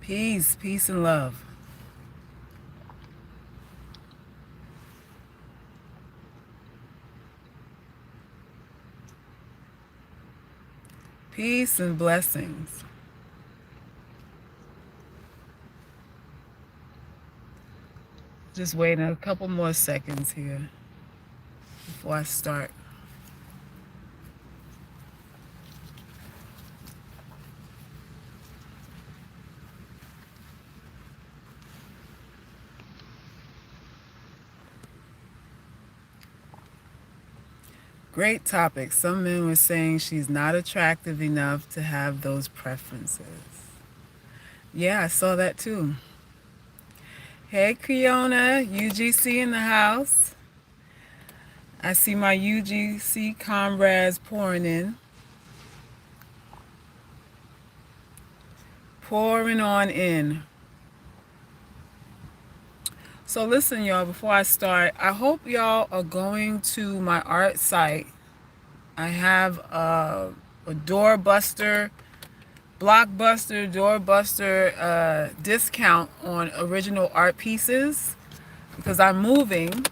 Peace, peace, and love. Peace and blessings. Just waiting a couple more seconds here before I start. Great topic. Some men were saying she's not attractive enough to have those preferences. Yeah, I saw that too. Hey, Kiona, UGC in the house. I see my UGC comrades pouring in. Pouring on in. So listen, y'all, before I start, I hope y'all are going to my art site. I have a doorbuster, blockbuster, doorbuster discount on original art pieces because I'm moving.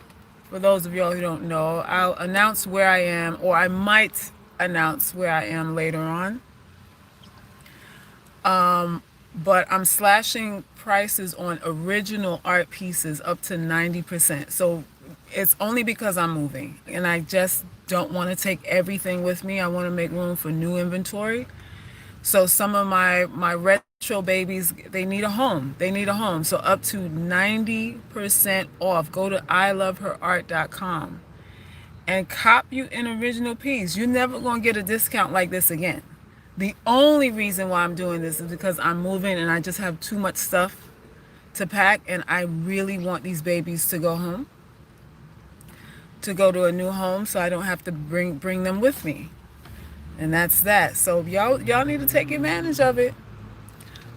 For those of y'all who don't know, I'll announce where I am, or I might announce where I am later on. But I'm slashing prices on original art pieces up to 90%. So it's only because I'm moving and I just don't want to take everything with me. I want to make room for new inventory. So some of my retro babies, they need a home. They need a home. So up to 90% off. Go to iloveherart.com and cop you an original piece. You're never going to get a discount like this again. The only reason why I'm doing this is because I'm moving and I just have too much stuff to pack, and I really want these babies to go home, to go to a new home, so I don't have to bring them with me. And that's that. So y'all need to take advantage of it.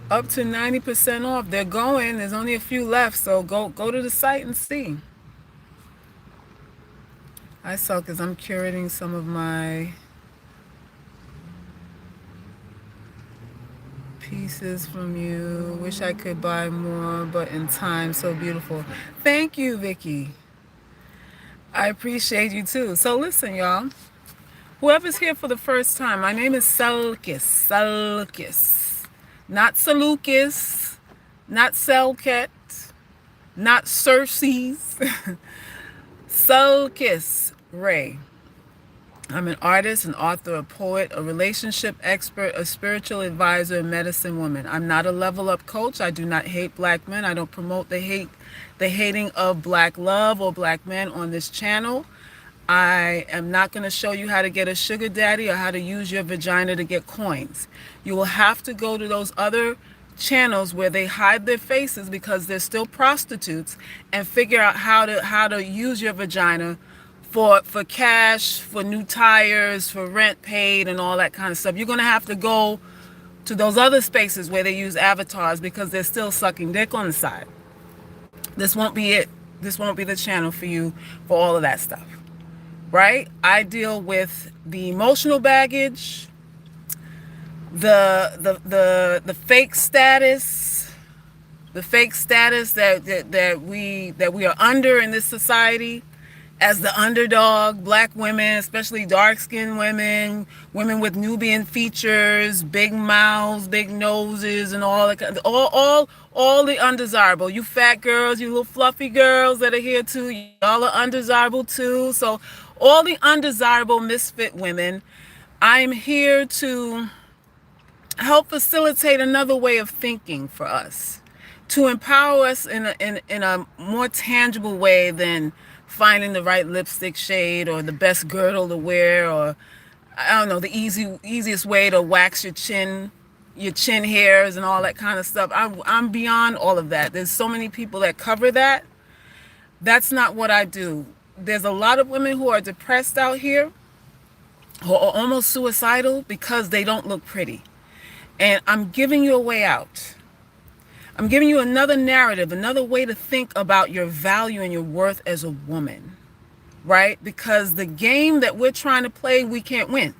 Up to 90% off. They're going. There's only a few left, so go to the site and see. I saw because I'm curating some of my pieces from you. Wish I could buy more, but in time, so beautiful. Thank you, Vicky. I appreciate you too. So listen, y'all. Whoever's here for the first time, my name is Selkis. Selkis. Not Seleucus. Not Selket. Not Circes. Selkis Ray. I'm an artist, an author, a poet, a relationship expert, a spiritual advisor, and medicine woman. I'm not a level up coach. I do not hate black men. I don't promote the hating of black love or black men on this channel. I am not going to show you how to get a sugar daddy or how to use your vagina to get coins. You will have to go to those other channels where they hide their faces because they're still prostitutes and figure out how to use your vagina for cash, for new tires, for rent paid, and all that kind of stuff. You're going to have to go to those other spaces where they use avatars because they're still sucking dick on the side. This won't be it. This won't be the channel for you for all of that stuff, right? I deal with the emotional baggage, the fake status, that we are under in this society as the underdog. Black women, especially dark-skinned women, women with Nubian features, big mouths, big noses, and all that, all the undesirable. You fat girls, you little fluffy girls that are here too, y'all are undesirable too. So all the undesirable misfit women, I'm here to help facilitate another way of thinking for us, to empower us in a more tangible way than finding the right lipstick shade or the best girdle to wear, or I don't know, the easiest way to wax your chin hairs and all that kind of stuff. I'm beyond all of that. There's so many people that cover that. That's not what I do. There's a lot of women who are depressed out here, or almost suicidal because they don't look pretty. And I'm giving you a way out. I'm giving you another narrative, another way to think about your value and your worth as a woman, right? Because the game that we're trying to play, we can't win.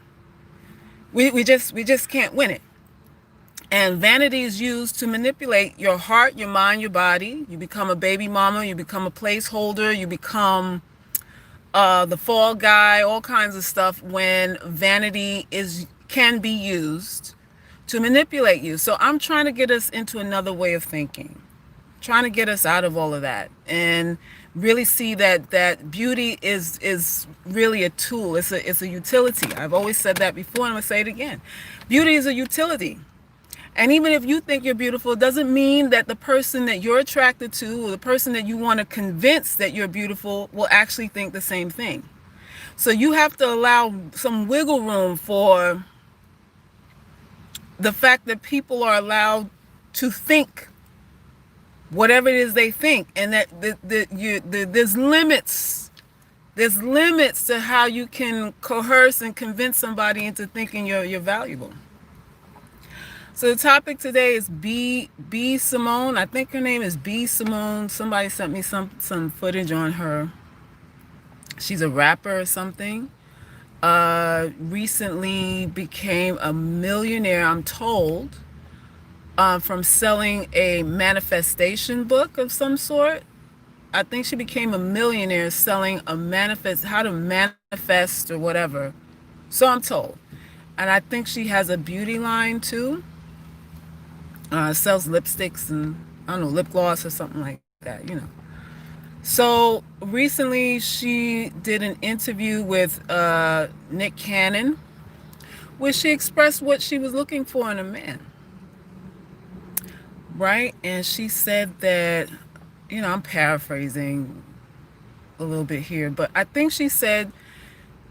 We just can't win it. And vanity is used to manipulate your heart, your mind, your body. You become a baby mama, you become a placeholder, you become the fall guy, all kinds of stuff when vanity is can be used to manipulate you. So I'm trying to get us into another way of thinking, trying to get us out of all of that and really see that beauty is really a tool. It's a utility. I've always said that before, and I'm gonna say it again. Beauty is a utility. And even if you think you're beautiful, it doesn't mean that the person that you're attracted to or the person that you want to convince that you're beautiful will actually think the same thing. So you have to allow some wiggle room for the fact that people are allowed to think whatever it is they think, and that there's limits. There's limits to how you can coerce and convince somebody into thinking you're valuable. So the topic today is B Simone. I think her name is B Simone. Somebody sent me some footage on her. She's a rapper or something. Recently became a millionaire, I'm told, from selling a manifestation book of some sort. I think she became a millionaire selling how to manifest or whatever. So I'm told. And I think she has a beauty line too. Sells lipsticks and I don't know, lip gloss or something like that. So recently she did an interview with Nick Cannon, where she expressed what she was looking for in a man, right? And she said that, I'm paraphrasing a little bit here, but I think she said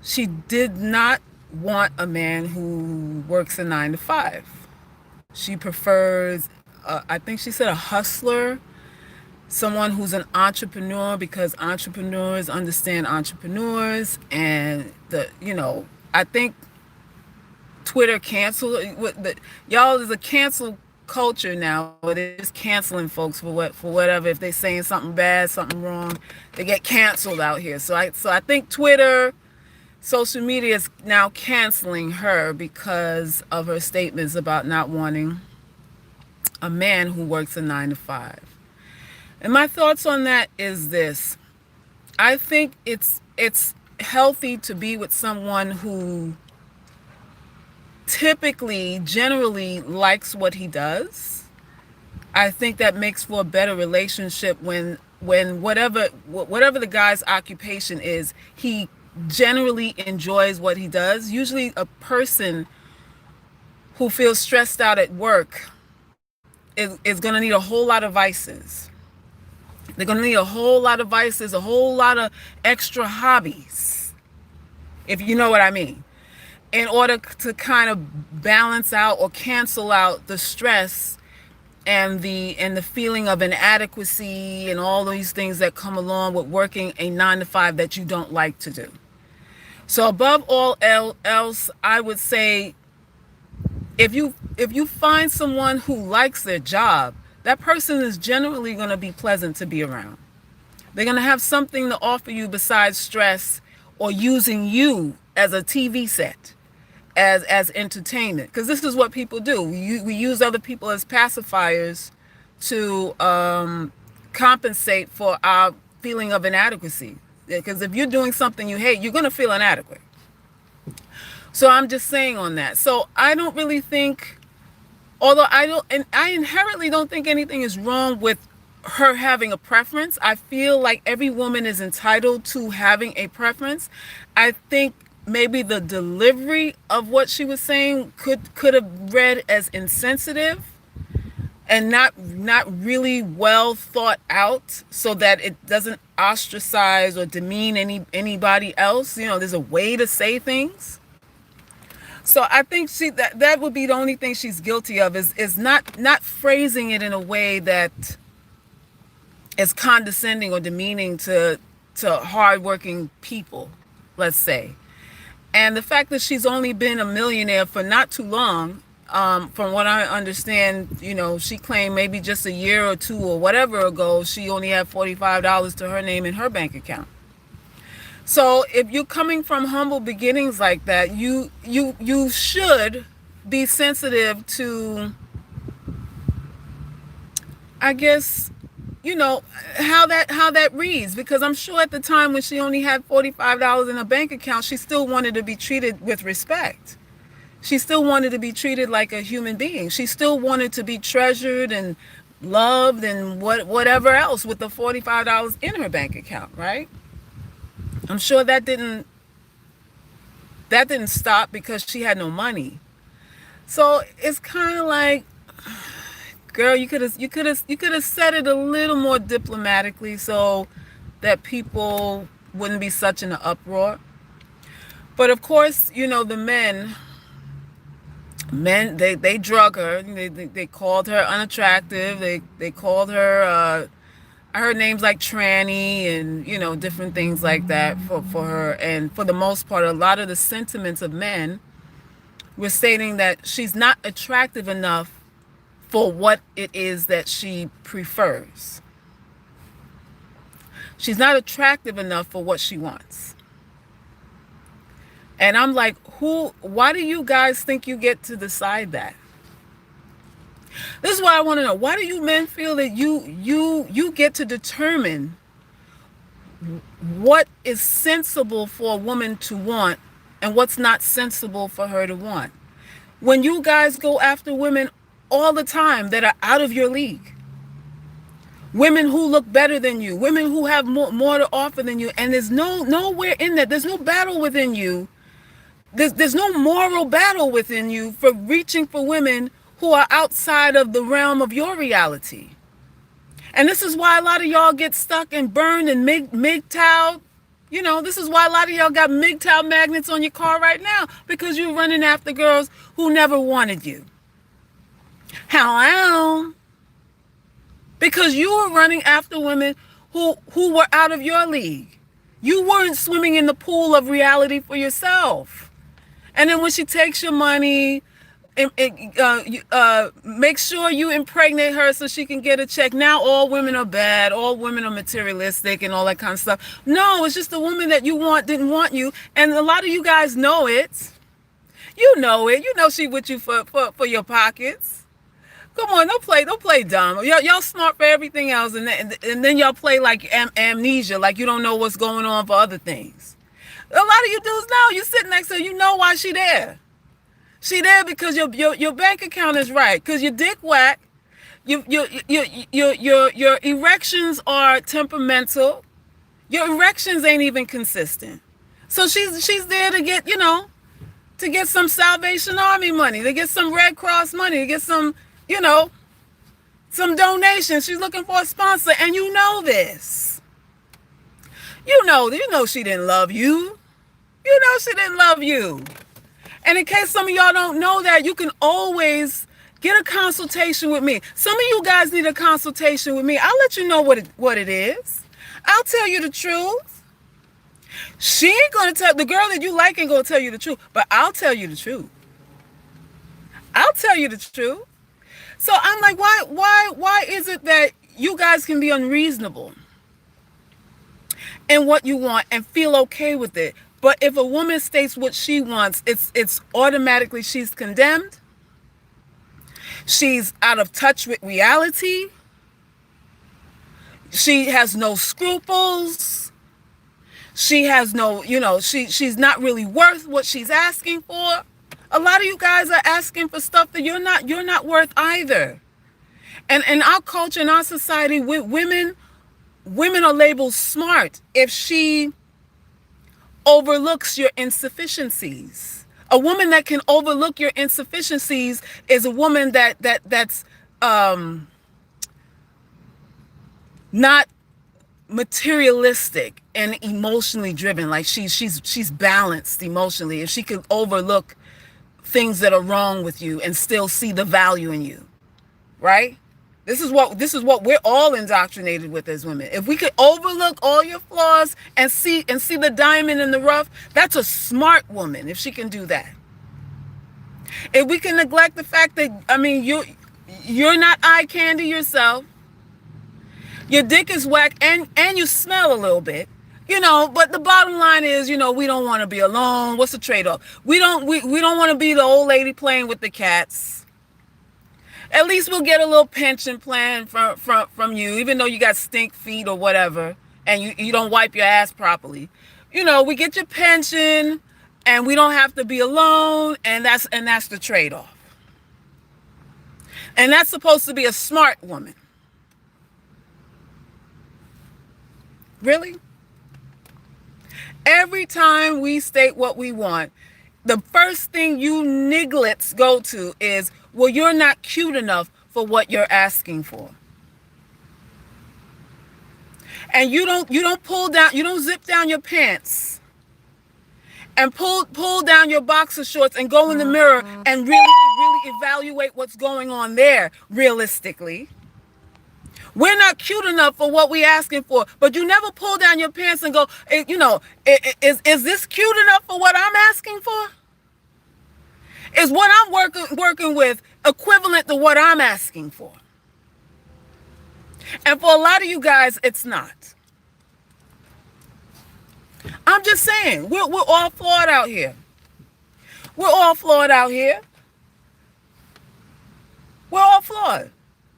she did not want a man who works a 9 to 5. She prefers, I think she said, a hustler, someone who's an entrepreneur, because entrepreneurs understand entrepreneurs. And I think Twitter canceled y'all. Is a cancel culture now where they're just canceling folks for whatever. If they're saying something bad, something wrong, they get canceled out here. So I think Twitter, social media is now canceling her because of her statements about not wanting a man who works a 9 to 5. And my thoughts on that is this. I think it's healthy to be with someone who generally likes what he does. I think that makes for a better relationship when whatever the guy's occupation is, he generally enjoys what he does. Usually a person who feels stressed out at work is going to need a whole lot of vices. They're going to need a whole lot of vices, a whole lot of extra hobbies, if you know what I mean, in order to kind of balance out or cancel out the stress and the feeling of inadequacy and all these things that come along with working a 9 to 5 that you don't like to do. So above all else, I would say if you find someone who likes their job, that person is generally going to be pleasant to be around. They're going to have something to offer you besides stress or using you as a TV set, as entertainment. Because this is what people do. We use other people as pacifiers to compensate for our feeling of inadequacy. Because if you're doing something you hate, you're going to feel inadequate. So I'm just saying on that. So I don't really think, although I inherently don't think anything is wrong with her having a preference. I feel like every woman is entitled to having a preference. I think maybe the delivery of what she was saying could have read as insensitive and not really well thought out, so that it doesn't ostracize or demean anybody else. There's a way to say things. So I think that would be the only thing she's guilty of, is not phrasing it in a way that is condescending or demeaning to hardworking people, let's say. And the fact that she's only been a millionaire for not too long, from what I understand, she claimed maybe just a year or two or whatever ago, she only had $45 to her name in her bank account. So if you're coming from humble beginnings like that, you should be sensitive to, I guess, how that reads, because I'm sure at the time when she only had $45 in her bank account, she still wanted to be treated with respect. She still wanted to be treated like a human being. She still wanted to be treasured and loved and whatever else with the $45 in her bank account, right? I'm sure that didn't stop because she had no money. So it's kind of like, girl, you could have said it a little more diplomatically so that people wouldn't be such in an uproar. But of course, the men they drug her. They called her unattractive. They called her I heard names like tranny and different things like that for her. And for the most part, a lot of the sentiments of men were stating that she's not attractive enough for what it is that she prefers. She's not attractive enough for what she wants. And I'm like, why do you guys think you get to decide that? This is why I want to know, why do you men feel that you get to determine what is sensible for a woman to want and what's not sensible for her to want? When you guys go after women all the time that are out of your league, women who look better than you, women who have more to offer than you, and there's nowhere in that, there's no battle within you, there's no moral battle within you for reaching for women who are outside of the realm of your reality. And this is why a lot of y'all get stuck and burned and MGTOW. This is why a lot of y'all got MGTOW magnets on your car right now, because you're running after girls who never wanted you. How? Because you were running after women who were out of your league. You weren't swimming in the pool of reality for yourself. And then when she takes your money, make sure you impregnate her so she can get a check. Now all women are bad, all women are materialistic and all that kind of stuff. No, it's just the woman that you want didn't want you. And a lot of you guys know it. You know it. You know she with you for your pockets. Come on, don't play dumb. Y'all smart for everything else, and then y'all play like amnesia, like you don't know what's going on for other things. A lot of you dudes know. You sit next to her, you know why she there. She there because your bank account is right, because your dick whack, your erections are temperamental, your erections ain't even consistent. So she's there to get to get some Salvation Army money, to get some Red Cross money, to get some some donations. She's looking for a sponsor, and you know this. You know she didn't love you. You know she didn't love you. And in case some of y'all don't know that, you can always get a consultation with me. Some of you guys need a consultation with me. I'll let you know what it is. I'll tell you the truth. She ain't gonna tell, the girl that you like ain't gonna tell you the truth, but I'll tell you the truth. I'll tell you the truth. So I'm like, why is it that you guys can be unreasonable in what you want and feel okay with it? But if a woman states what she wants, it's automatically she's condemned. She's out of touch with reality. She has no scruples. She has no, she's not really worth what she's asking for. A lot of you guys are asking for stuff that you're not worth either. And in our culture, in our society, women are labeled smart if she overlooks your insufficiencies. A woman that can overlook your insufficiencies is a woman that's not materialistic and emotionally driven. Like she's balanced emotionally. If she can overlook things that are wrong with you and still see the value in you, right? This is what we're all indoctrinated with as women. If we could overlook all your flaws and see the diamond in the rough, that's a smart woman if she can do that. If we can neglect the fact that, I mean, you're not eye candy yourself. Your dick is whack, and you smell a little bit. But the bottom line is, we don't want to be alone. What's the trade-off? We don't want to be the old lady playing with the cats. At least we'll get a little pension plan from you, even though you got stink feet or whatever, and you don't wipe your ass properly. We get your pension, and we don't have to be alone, and that's the trade-off. And that's supposed to be a smart woman. Really? Every time we state what we want, the first thing you nigglets go to is, well, you're not cute enough for what you're asking for. And you don't zip down your pants and pull down your boxer shorts and go in the mirror and really evaluate what's going on there realistically. We're not cute enough for what we're asking for, but you never pull down your pants and go, is this cute enough for what I'm asking for? Is what I'm working with equivalent to what I'm asking for? And for a lot of you guys, it's not. I'm just saying, we're all flawed out here. We're all flawed out here. We're all flawed.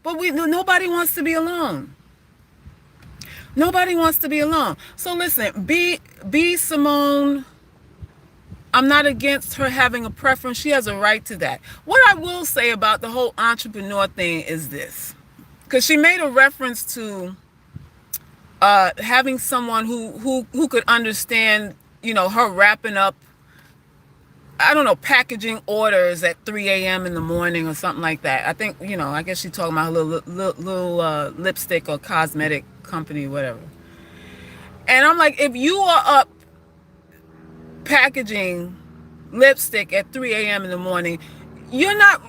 But nobody wants to be alone. Nobody wants to be alone. So listen, be Simone. I'm not against her having a preference. She has a right to that. What I will say about the whole entrepreneur thing is this. Because she made a reference to having someone who could understand, her wrapping up, I don't know, packaging orders at 3 a.m. in the morning or something like that. I think, I guess she's talking about her little lipstick or cosmetic company, whatever. And I'm like, if you are up packaging lipstick at 3 a.m. in the morning, you're not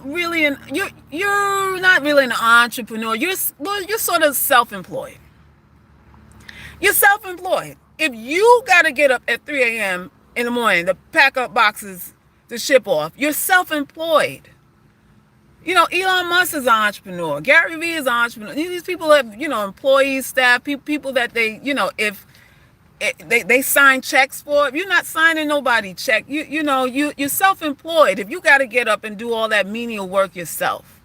really an entrepreneur. You're sort of self-employed. You're self-employed. If you got to get up at 3 a.m. in the morning to pack up boxes to ship off, you're self-employed. Elon Musk is an entrepreneur. Gary Vee is an entrepreneur. These people have, employees, staff, people that they, if they sign checks for. If you're not signing nobody check, you're self-employed. If you got to get up and do all that menial work yourself.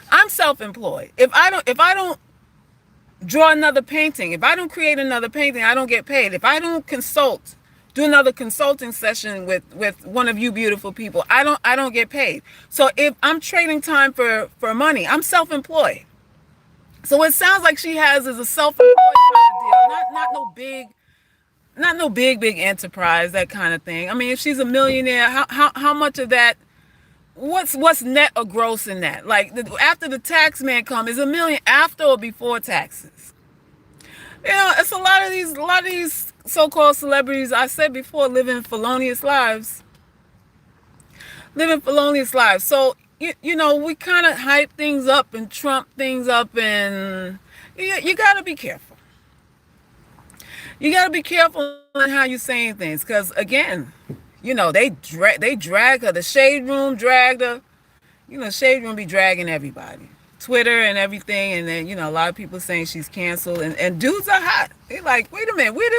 I'm self-employed. If I don't draw another painting, if I don't create another painting, I don't get paid. If I don't do another consulting session with one of you beautiful people, I don't get paid. So if I'm trading time for money, I'm self-employed. So what it sounds like she has is a self-employed kind of deal, not no big enterprise, that kind of thing. I mean, if she's a millionaire, how much of that? What's net or gross in that? Like after the tax man comes, is $1 million after or before taxes? It's a lot of these so-called celebrities, I said before, living felonious lives. So we kind of hype things up and trump things up, and you got to be careful. You got to be careful on how you're saying things, because again, they drag her. The Shade Room dragged her. Shade Room be dragging everybody. Twitter and everything, and then a lot of people saying she's canceled, and dudes are hot. They're like, wait a minute, where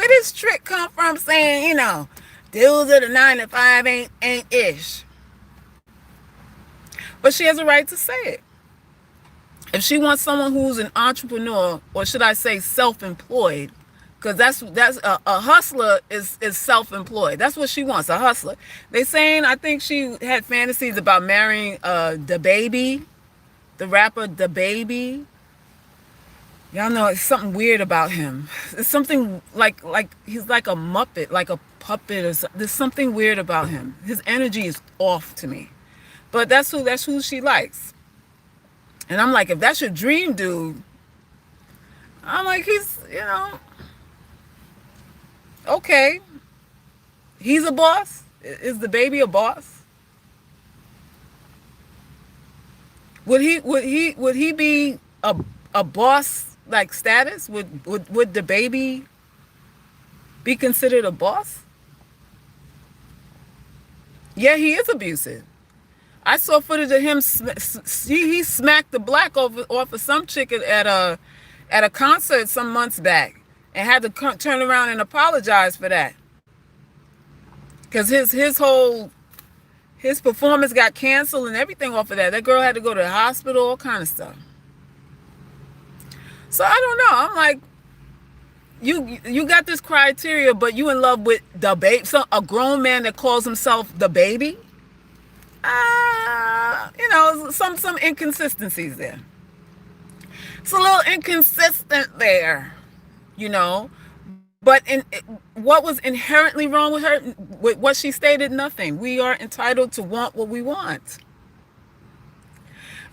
this trick come from saying, dudes are the 9 to 5 ain't ish. But she has a right to say it. If she wants someone who's an entrepreneur, or should I say self-employed, because that's a hustler is self-employed. That's what she wants, a hustler. They saying, I think she had fantasies about marrying DaBaby, the rapper DaBaby. Y'all know it's something weird about him. It's something like he's like a Muppet, like a puppet, or something. There's something weird about him. His energy is off to me. But that's who she likes. And I'm like, if that's your dream dude, I'm like, he's, okay. He's a boss. Is DaBaby a boss? Would he be a boss like status? Would the baby be considered a boss? Yeah, he is abusive. I saw footage of him. He smacked the black off of some chick at a concert some months back, and had to turn around and apologize for that. Because his performance got canceled and everything off of that. That girl had to go to the hospital, all kind of stuff. So I don't know. I'm like, you got this criteria, but you in love with the babe, so a grown man that calls himself the baby. Some inconsistencies there. It's a little inconsistent there, you know. But what was inherently wrong with her, with what she stated? Nothing. We are entitled to want what we want.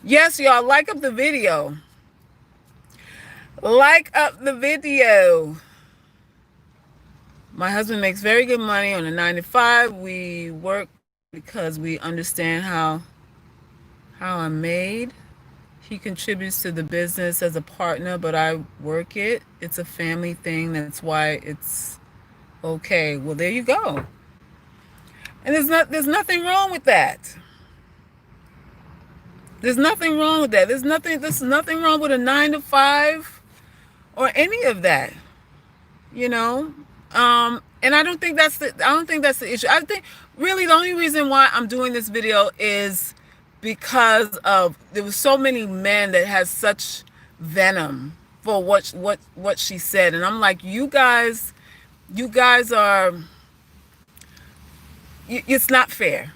Yes, y'all, like up the video. Like up the video. My husband makes very good money on a 9 to 5. We work because we understand how I'm made. He contributes to the business as a partner, but I work it. It's a family thing. That's why it's okay. Well, there you go. And there's nothing wrong with that. There's nothing wrong with that. There's nothing wrong with a 9 to 5 or any of that. You know? And I don't think that's the issue. I think really the only reason why I'm doing this video is because of there was so many men that has such venom for what she said, and I'm like, you guys are, it's not fair.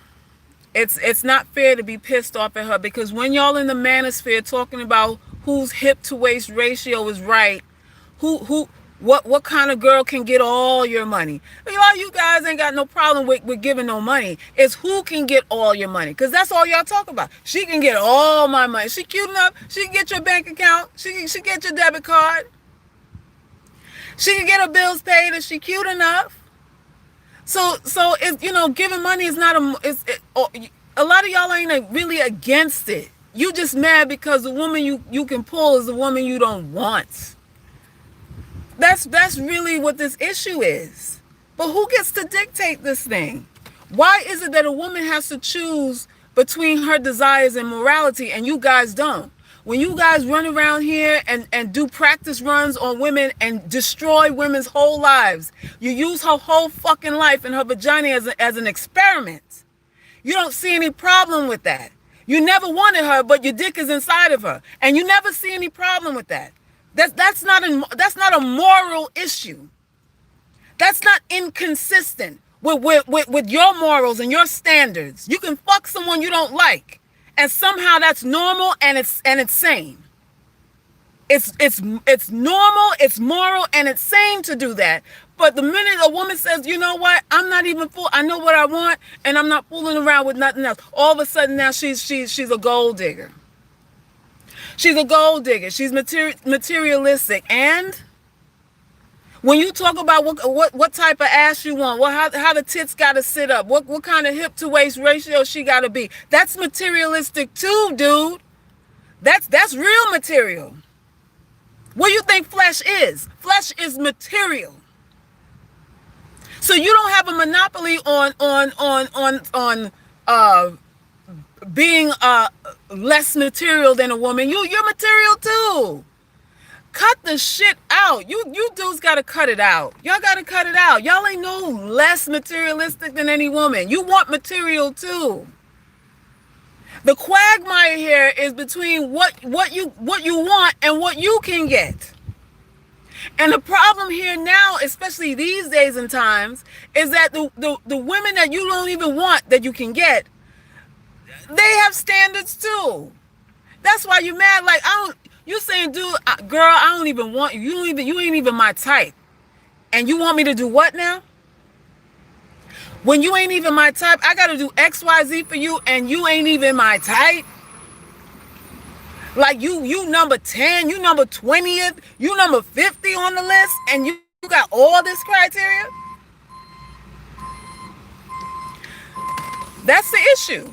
It's not fair to be pissed off at her, because when y'all in the manosphere talking about whose hip to waist ratio is right, what kind of girl can get all your money? You guys ain't got no problem with giving no money. It's who can get all your money, because that's all y'all talk about. She can get all my money. She cute enough. She can get your bank account. She get your debit card. She can get her bills paid if she cute enough. So it's, giving money is not a lot of y'all ain't really against it. You just mad because the woman you can pull is the woman you don't want. That's really what this issue is. But who gets to dictate this thing? Why is it that a woman has to choose between her desires and morality and you guys don't? When you guys run around here and do practice runs on women and destroy women's whole lives, you use her whole fucking life and her vagina as an experiment. You don't see any problem with that. You never wanted her, but your dick is inside of her, and you never see any problem with that. That's not a moral issue. That's not inconsistent with your morals and your standards. You can fuck someone you don't like, and somehow that's normal and it's sane. It's normal, it's moral, and it's sane to do that. But the minute a woman says, you know what, I'm not even fool, I know what I want, and I'm not fooling around with nothing else, all of a sudden now she's a gold digger. She's a gold digger. She's materialistic. And when you talk about what type of ass you want, how the tits got to sit up, what kind of hip to waist ratio she got to be, that's materialistic too, dude. That's real material. What do you think flesh is? Flesh is material. So you don't have a monopoly on being less material than a woman. You're material too. Cut the shit out. You dudes gotta cut it out. Y'all gotta cut it out. Y'all ain't no less materialistic than any woman. You want material too. The quagmire here is between what you want and what you can get. And the problem here now, especially these days and times, is that the women that you don't even want that you can get, they have standards too. That's why you mad. Like, you saying, dude, girl, I don't even want you. You ain't even my type. And you want me to do what now? When you ain't even my type, I got to do XYZ for you, and you ain't even my type. Like you number 10, you number 20th, you number 50 on the list, and you got all this criteria? That's the issue.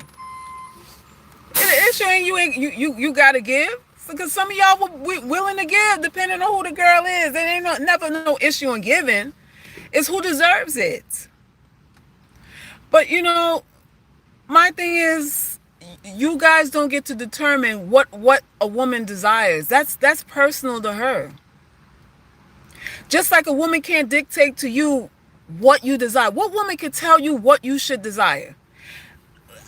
The issue ain't you gotta give. Because some of y'all were willing to give depending on who the girl is. There ain't never no issue in giving. It's who deserves it. But you know, my thing is, you guys don't get to determine what a woman desires. That's personal to her. Just like a woman can't dictate to you what you desire. What woman can tell you what you should desire?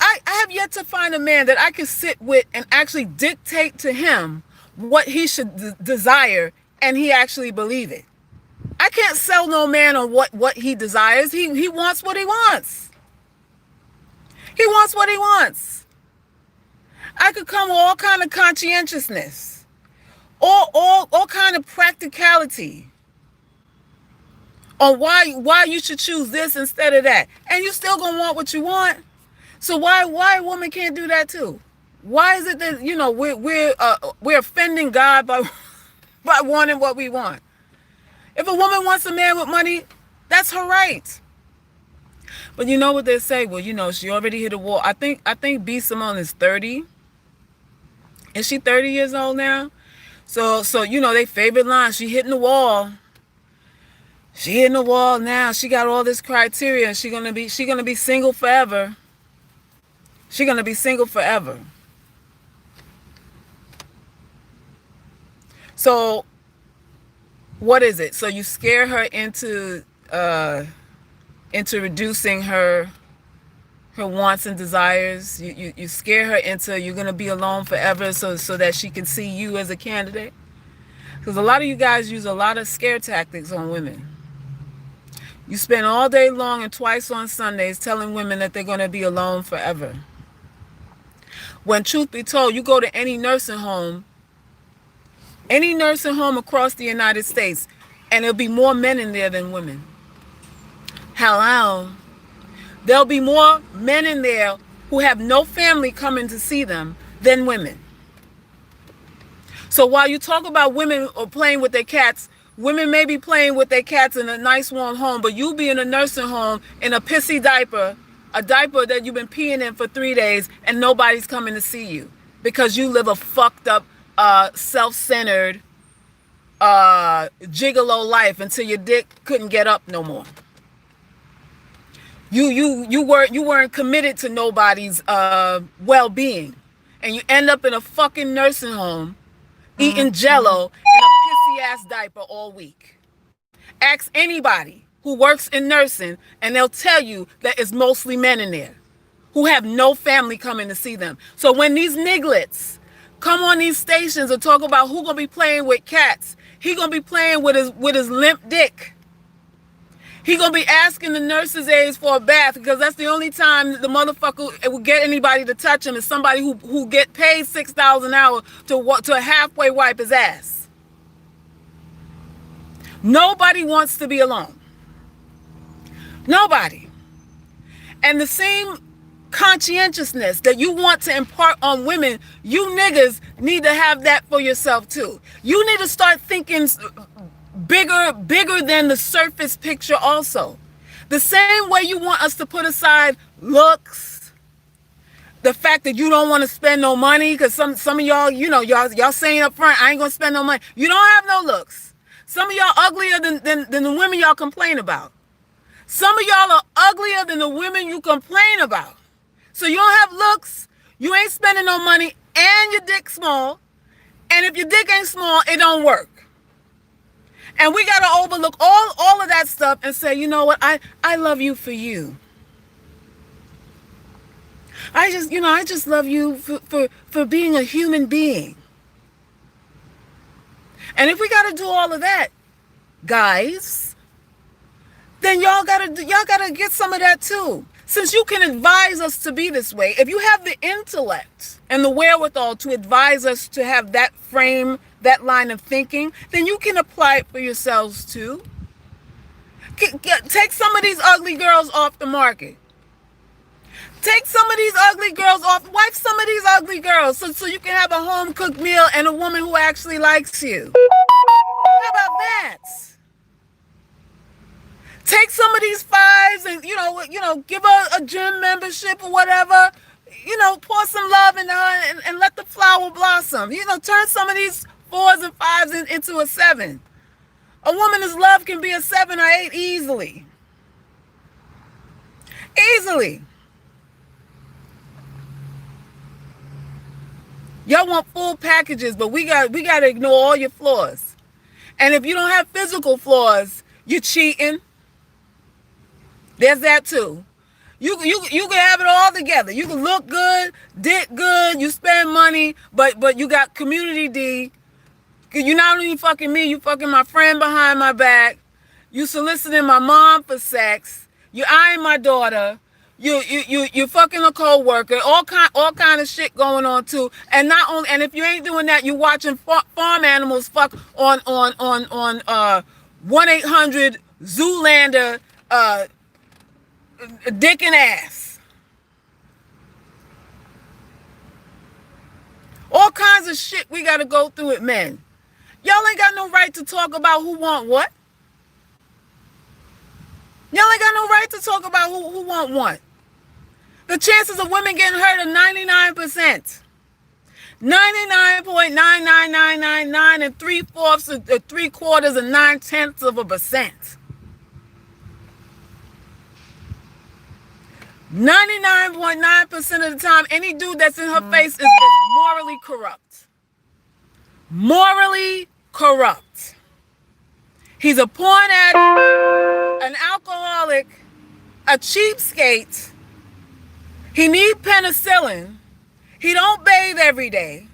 I have yet to find a man that I can sit with and actually dictate to him what he should desire and he actually believe it. I can't sell no man on what he desires. He wants what he wants. He wants what he wants. I could come with all kind of conscientiousness, all kind of practicality on why you should choose this instead of that, and you still gonna want what you want. So why a woman can't do that too? Why is it that we're offending God by by wanting what we want? If a woman wants a man with money, that's her right. But you know what they say? Well, she already hit a wall. I think B Simone is 30. Is she 30 years old now? So they favorite line. She hitting the wall. She hitting the wall now. She got all this criteria. She gonna be single forever. She's gonna be single forever. So what is it? So you scare her into reducing her wants and desires. You scare her into you're gonna be alone forever, so that she can see you as a candidate. Because a lot of you guys use a lot of scare tactics on women. You spend all day long and twice on Sundays telling women that they're gonna be alone forever. When truth be told, you go to any nursing home across the United States, and there'll be more men in there than women. Hello. There'll be more men in there who have no family coming to see them than women. So while you talk about women playing with their cats, women may be playing with their cats in a nice warm home, but you be in a nursing home in a pissy diaper, a diaper that you've been peeing in for 3 days, and nobody's coming to see you because you live a fucked up, self-centered, gigolo life until your dick couldn't get up no more. You weren't committed to nobody's well-being, and you end up in a fucking nursing home eating Jello in a pissy ass diaper all week. Ask anybody who works in nursing, and they'll tell you that it's mostly men in there who have no family coming to see them. So when these nigglets come on these stations and talk about who gonna be playing with cats, he gonna be playing with his limp dick. He gonna be asking the nurses' aides for a bath because that's the only time the motherfucker will get anybody to touch him is somebody who get paid $6 an hour to halfway wipe his ass. Nobody wants to be alone. Nobody. And the same conscientiousness that you want to impart on women, you niggas need to have that for yourself too. You need to start thinking bigger than the surface picture also. The same way you want us to put aside looks, the fact that you don't want to spend no money, because some of y'all, y'all saying up front, I ain't gonna spend no money. You don't have no looks. Some of y'all uglier than the women y'all complain about. Some of y'all are uglier than the women you complain about. So you don't have looks, you ain't spending no money, and your dick small. And if your dick ain't small, it don't work. And we gotta overlook all of that stuff and say, you know what, I love you for you. I just love you for being a human being. And if we gotta do all of that, guys, then y'all gotta get some of that too. Since you can advise us to be this way, if you have the intellect and the wherewithal to advise us to have that frame, that line of thinking, then you can apply it for yourselves too. Take some of these ugly girls off the market. Take some of these ugly girls off. Wife some of these ugly girls so you can have a home cooked meal and a woman who actually likes you. How about that? Take some of these fives and give her a gym membership or whatever. pour some love into her and let the flower blossom. Turn some of these fours and fives into a seven. A woman's love can be a 7 or 8 easily. Easily. Y'all want full packages, but we got to ignore all your flaws. And if you don't have physical flaws, you're cheating. There's that too. You can have it all together. You can look good, dick good, you spend money, but you got community D. You not only fucking me, you fucking my friend behind my back. You soliciting my mom for sex. You eyeing my daughter. You fucking a co-worker. All kind of shit going on too. And not only, and if you ain't doing that, you watching farm animals fuck on 1-800 Zoolander dick and ass. All kinds of shit we gotta go through with men. Y'all ain't got no right to talk about who want what. Y'all ain't got no right to talk about who want what. The chances of women getting hurt are 99%. 99.99999 and 3/4 and 9/10%. 99.9% of the time, any dude that's in her face is morally corrupt. Morally corrupt. He's a porn addict, an alcoholic, a cheapskate. He need penicillin. He don't bathe every day.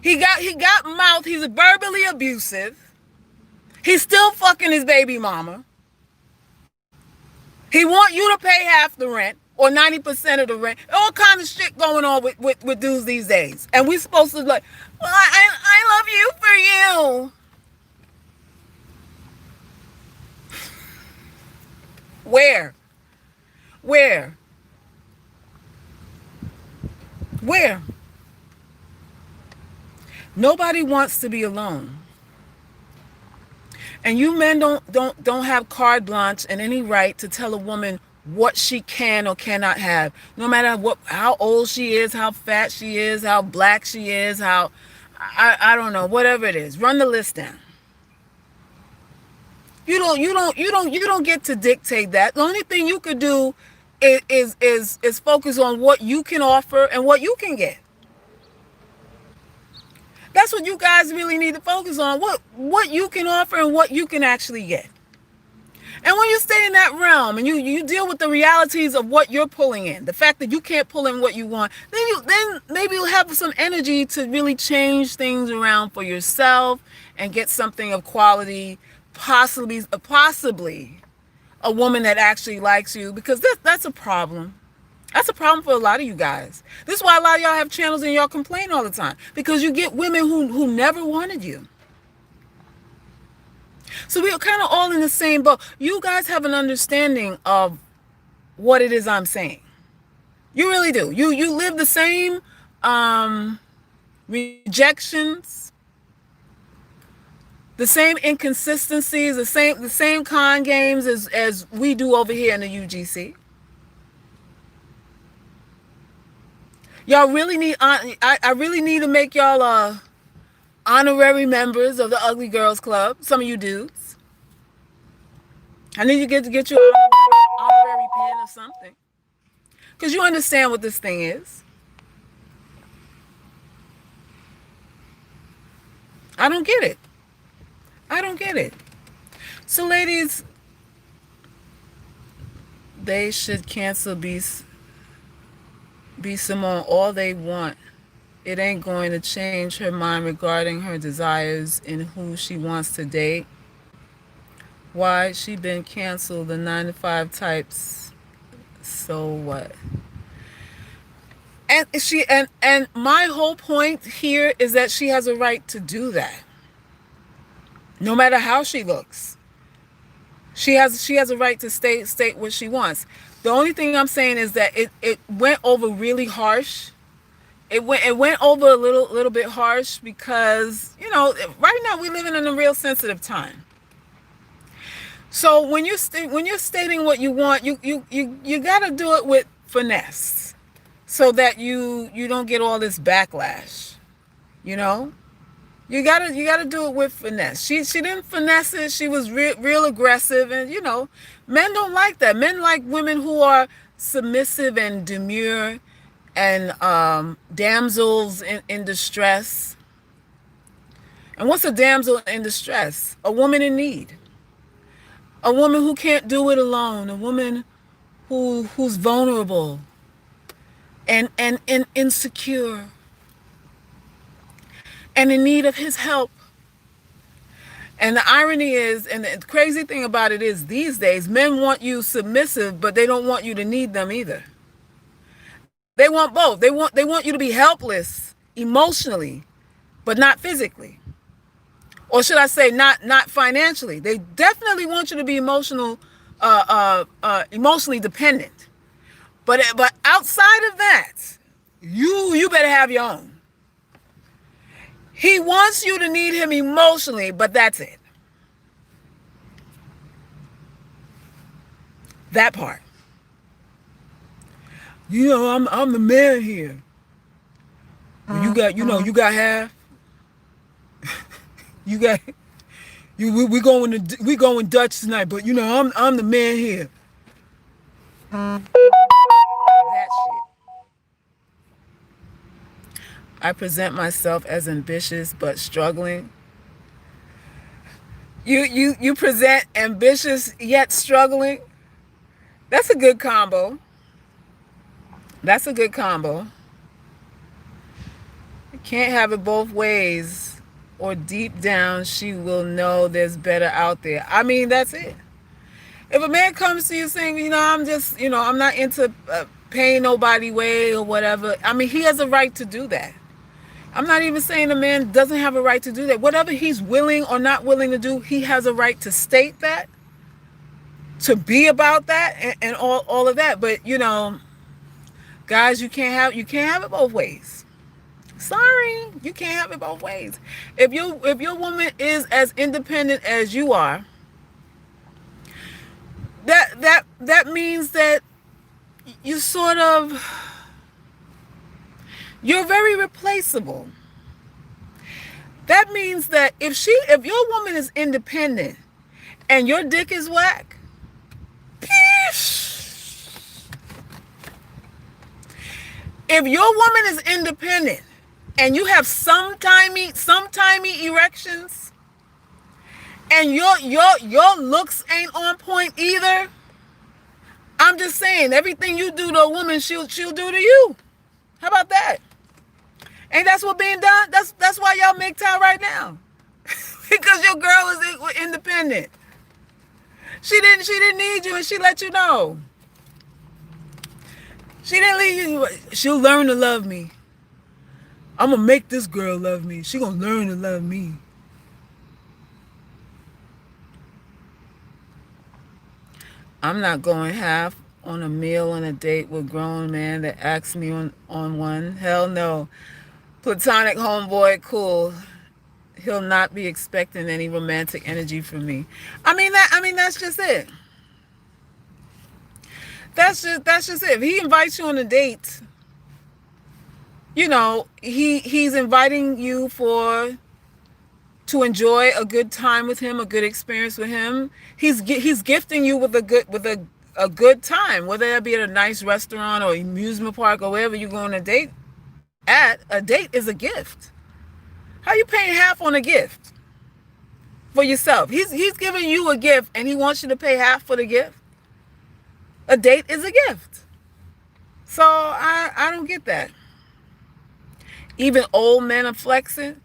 He got mouth. He's verbally abusive. He's still fucking his baby mama. He want you to pay half the rent or 90% of the rent. All kinds of shit going on with dudes these days. And we supposed to like, well, I love you for you. Where? Nobody wants to be alone. And you men don't have carte blanche and any right to tell a woman what she can or cannot have. No matter how old she is, how fat she is, how black she is, how I don't know, whatever it is. Run the list down. You don't get to dictate that. The only thing you could do is focus on what you can offer and what you can get. That's what you guys really need to focus on. What you can offer and what you can actually get. And when you stay in that realm and you deal with the realities of what you're pulling in, the fact that you can't pull in what you want, then maybe you'll have some energy to really change things around for yourself and get something of quality, possibly a woman that actually likes you, because that's a problem. That's a problem for a lot of you guys. This is why a lot of y'all have channels and y'all complain all the time, because you get women who never wanted you. So we are kind of all in the same boat. You guys have an understanding of what it is I'm saying. You really do. You live the same rejections, the same inconsistencies, the same con games as we do over here in the UGC. Y'all really need, I really need to make y'all honorary members of the Ugly Girls Club. Some of you dudes. I need you to get you an honorary pin or something. Because you understand what this thing is. I don't get it. So ladies, they should cancel be Simone all they want. It ain't going to change her mind regarding her desires and who she wants to date. Why? She been canceled, the 9 to 5 types. So what? And my whole point here is that she has a right to do that. No matter how she looks. She has a right to state what she wants. The only thing I'm saying is that it went over really harsh. It went over a little bit harsh because, right now we're living in a real sensitive time. So when you're stating what you want, you got to do it with finesse. so that you don't get all this backlash. You know, you gotta do it with finesse. She didn't finesse it. She was real aggressive, and men don't like that. Men like women who are submissive and demure, and damsels in distress. And what's a damsel in distress? A woman in need. A woman who can't do it alone. A woman who's vulnerable and insecure and in need of his help. And the irony is, and the crazy thing about it is, these days, men want you submissive, but they don't want you to need them either. They want both. They want you to be helpless emotionally, but not physically. Or should I say, not financially. They definitely want you to be emotionally dependent. But outside of that, you better have your own. He wants you to need him emotionally, but that's it. That part. I'm the man here. You got half. You got you. We going Dutch tonight, but I'm the man here. That shit. I present myself as ambitious but struggling. You present ambitious yet struggling. That's a good combo. That's a good combo. You can't have it both ways, or deep down she will know there's better out there. I mean, that's it. If a man comes to you saying, I'm just, I'm not into paying nobody way or whatever, I mean, he has a right to do that. I'm not even saying a man doesn't have a right to do that. Whatever he's willing or not willing to do, he has a right to state that, to be about that, and all of that. But guys, you can't have it both ways. Sorry, you can't have it both ways. If your woman is as independent as you are, that means that you you're very replaceable. That means that if your woman is independent and your dick is whack, if your woman is independent and you have some timey erections and your looks ain't on point either, I'm just saying, everything you do to a woman, she'll do to you. How about that? Ain't that's what being done? That's why y'all make time right now. Because your girl is independent. She didn't need you, and she let you know. She didn't leave you. She'll learn to love me. I'm gonna make this girl love me. She gonna learn to love me. I'm not going half on a meal on a date with a grown man that asks me on one. Hell no. Platonic homeboy, cool. He'll not be expecting any romantic energy from me. I mean that's just it. That's just it. If he invites you on a date, he's inviting you to enjoy a good time with him, a good experience with him. He's gifting you with a good time, whether that be at a nice restaurant or amusement park or wherever you're going on a date at. A date is a gift. How you paying half on a gift for yourself? He's giving you a gift and he wants you to pay half for the gift. A date is a gift. So I don't get that. Even old men are flexing.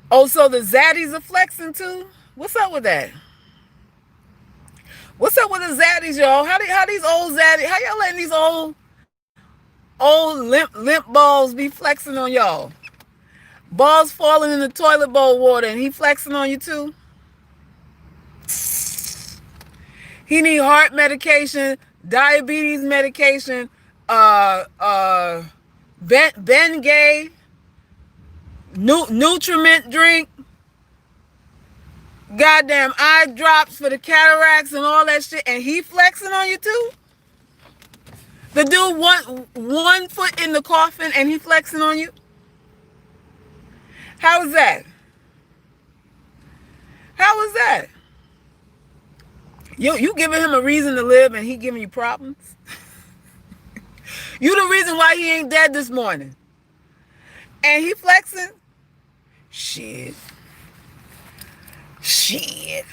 Oh, so the zaddies are flexing too? What's up with that? What's up with the zaddies, y'all? How these old zaddies, how y'all letting these old limp balls be flexing on y'all? Balls falling in the toilet bowl water and he flexing on you too? He need heart medication, diabetes medication, Bengay, Nutriment drink, goddamn eye drops for the cataracts and all that shit, and he flexing on you too? The dude one foot in the coffin and he flexing on you. How is that? How is that? You giving him a reason to live and he giving you problems? You the reason why he ain't dead this morning. And he flexing? Shit. Shit.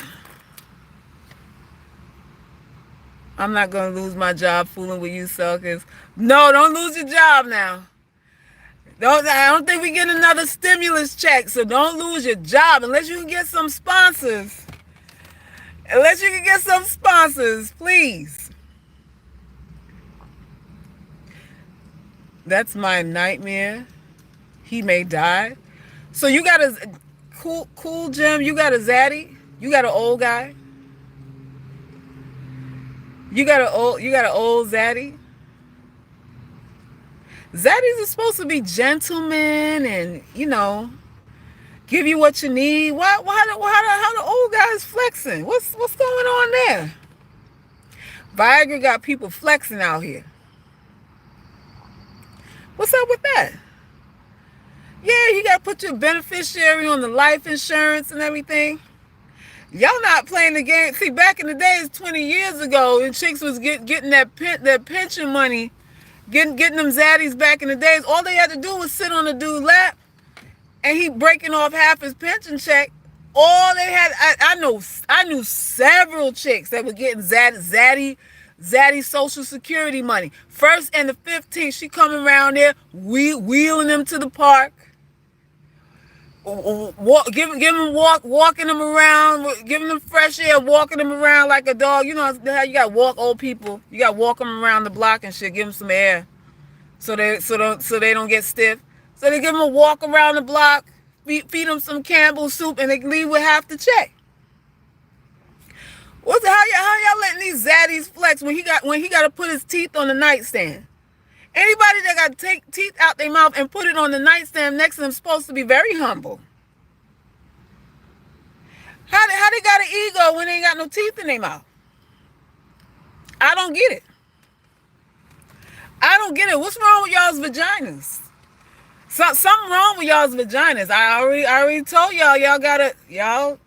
I'm not going to lose my job fooling with you suckers. No, don't lose your job now. I don't think we get another stimulus check, so don't lose your job unless you can get some sponsors. Unless you can get some sponsors, please. That's my nightmare. He may die. So you got a cool Jim, you got a zaddy? You got an old guy? You got an old zaddy? Zaddies are supposed to be gentlemen and, give you what you need. How the old guys flexing? What's going on there? Viagra got people flexing out here. What's up with that? Yeah, you got to put your beneficiary on the life insurance and everything. Y'all not playing the game. See, back in the days, 20 years ago, and chicks was getting that pension money, getting them zaddies back in the days. All they had to do was sit on the dude's lap, and he breaking off half his pension check. All they had, I knew several chicks that were getting zaddy Social Security money. First and the 15th, she coming around there, wheeling them to the park. Walking them around, giving them fresh air, walking them around like a dog. You know how you got to walk old people. You got to walk them around the block and shit. Give them some air, so they don't get stiff. So they give them a walk around the block, feed them some Campbell's soup, and they leave with half the check. How y'all letting these zaddies flex when he got to put his teeth on the nightstand? Anybody that got to take teeth out their mouth and put it on the nightstand next to them is supposed to be very humble. How they got an ego when they ain't got no teeth in their mouth? I don't get it. What's wrong with y'all's vaginas? Something wrong with y'all's vaginas. I already told y'all gotta, y'all.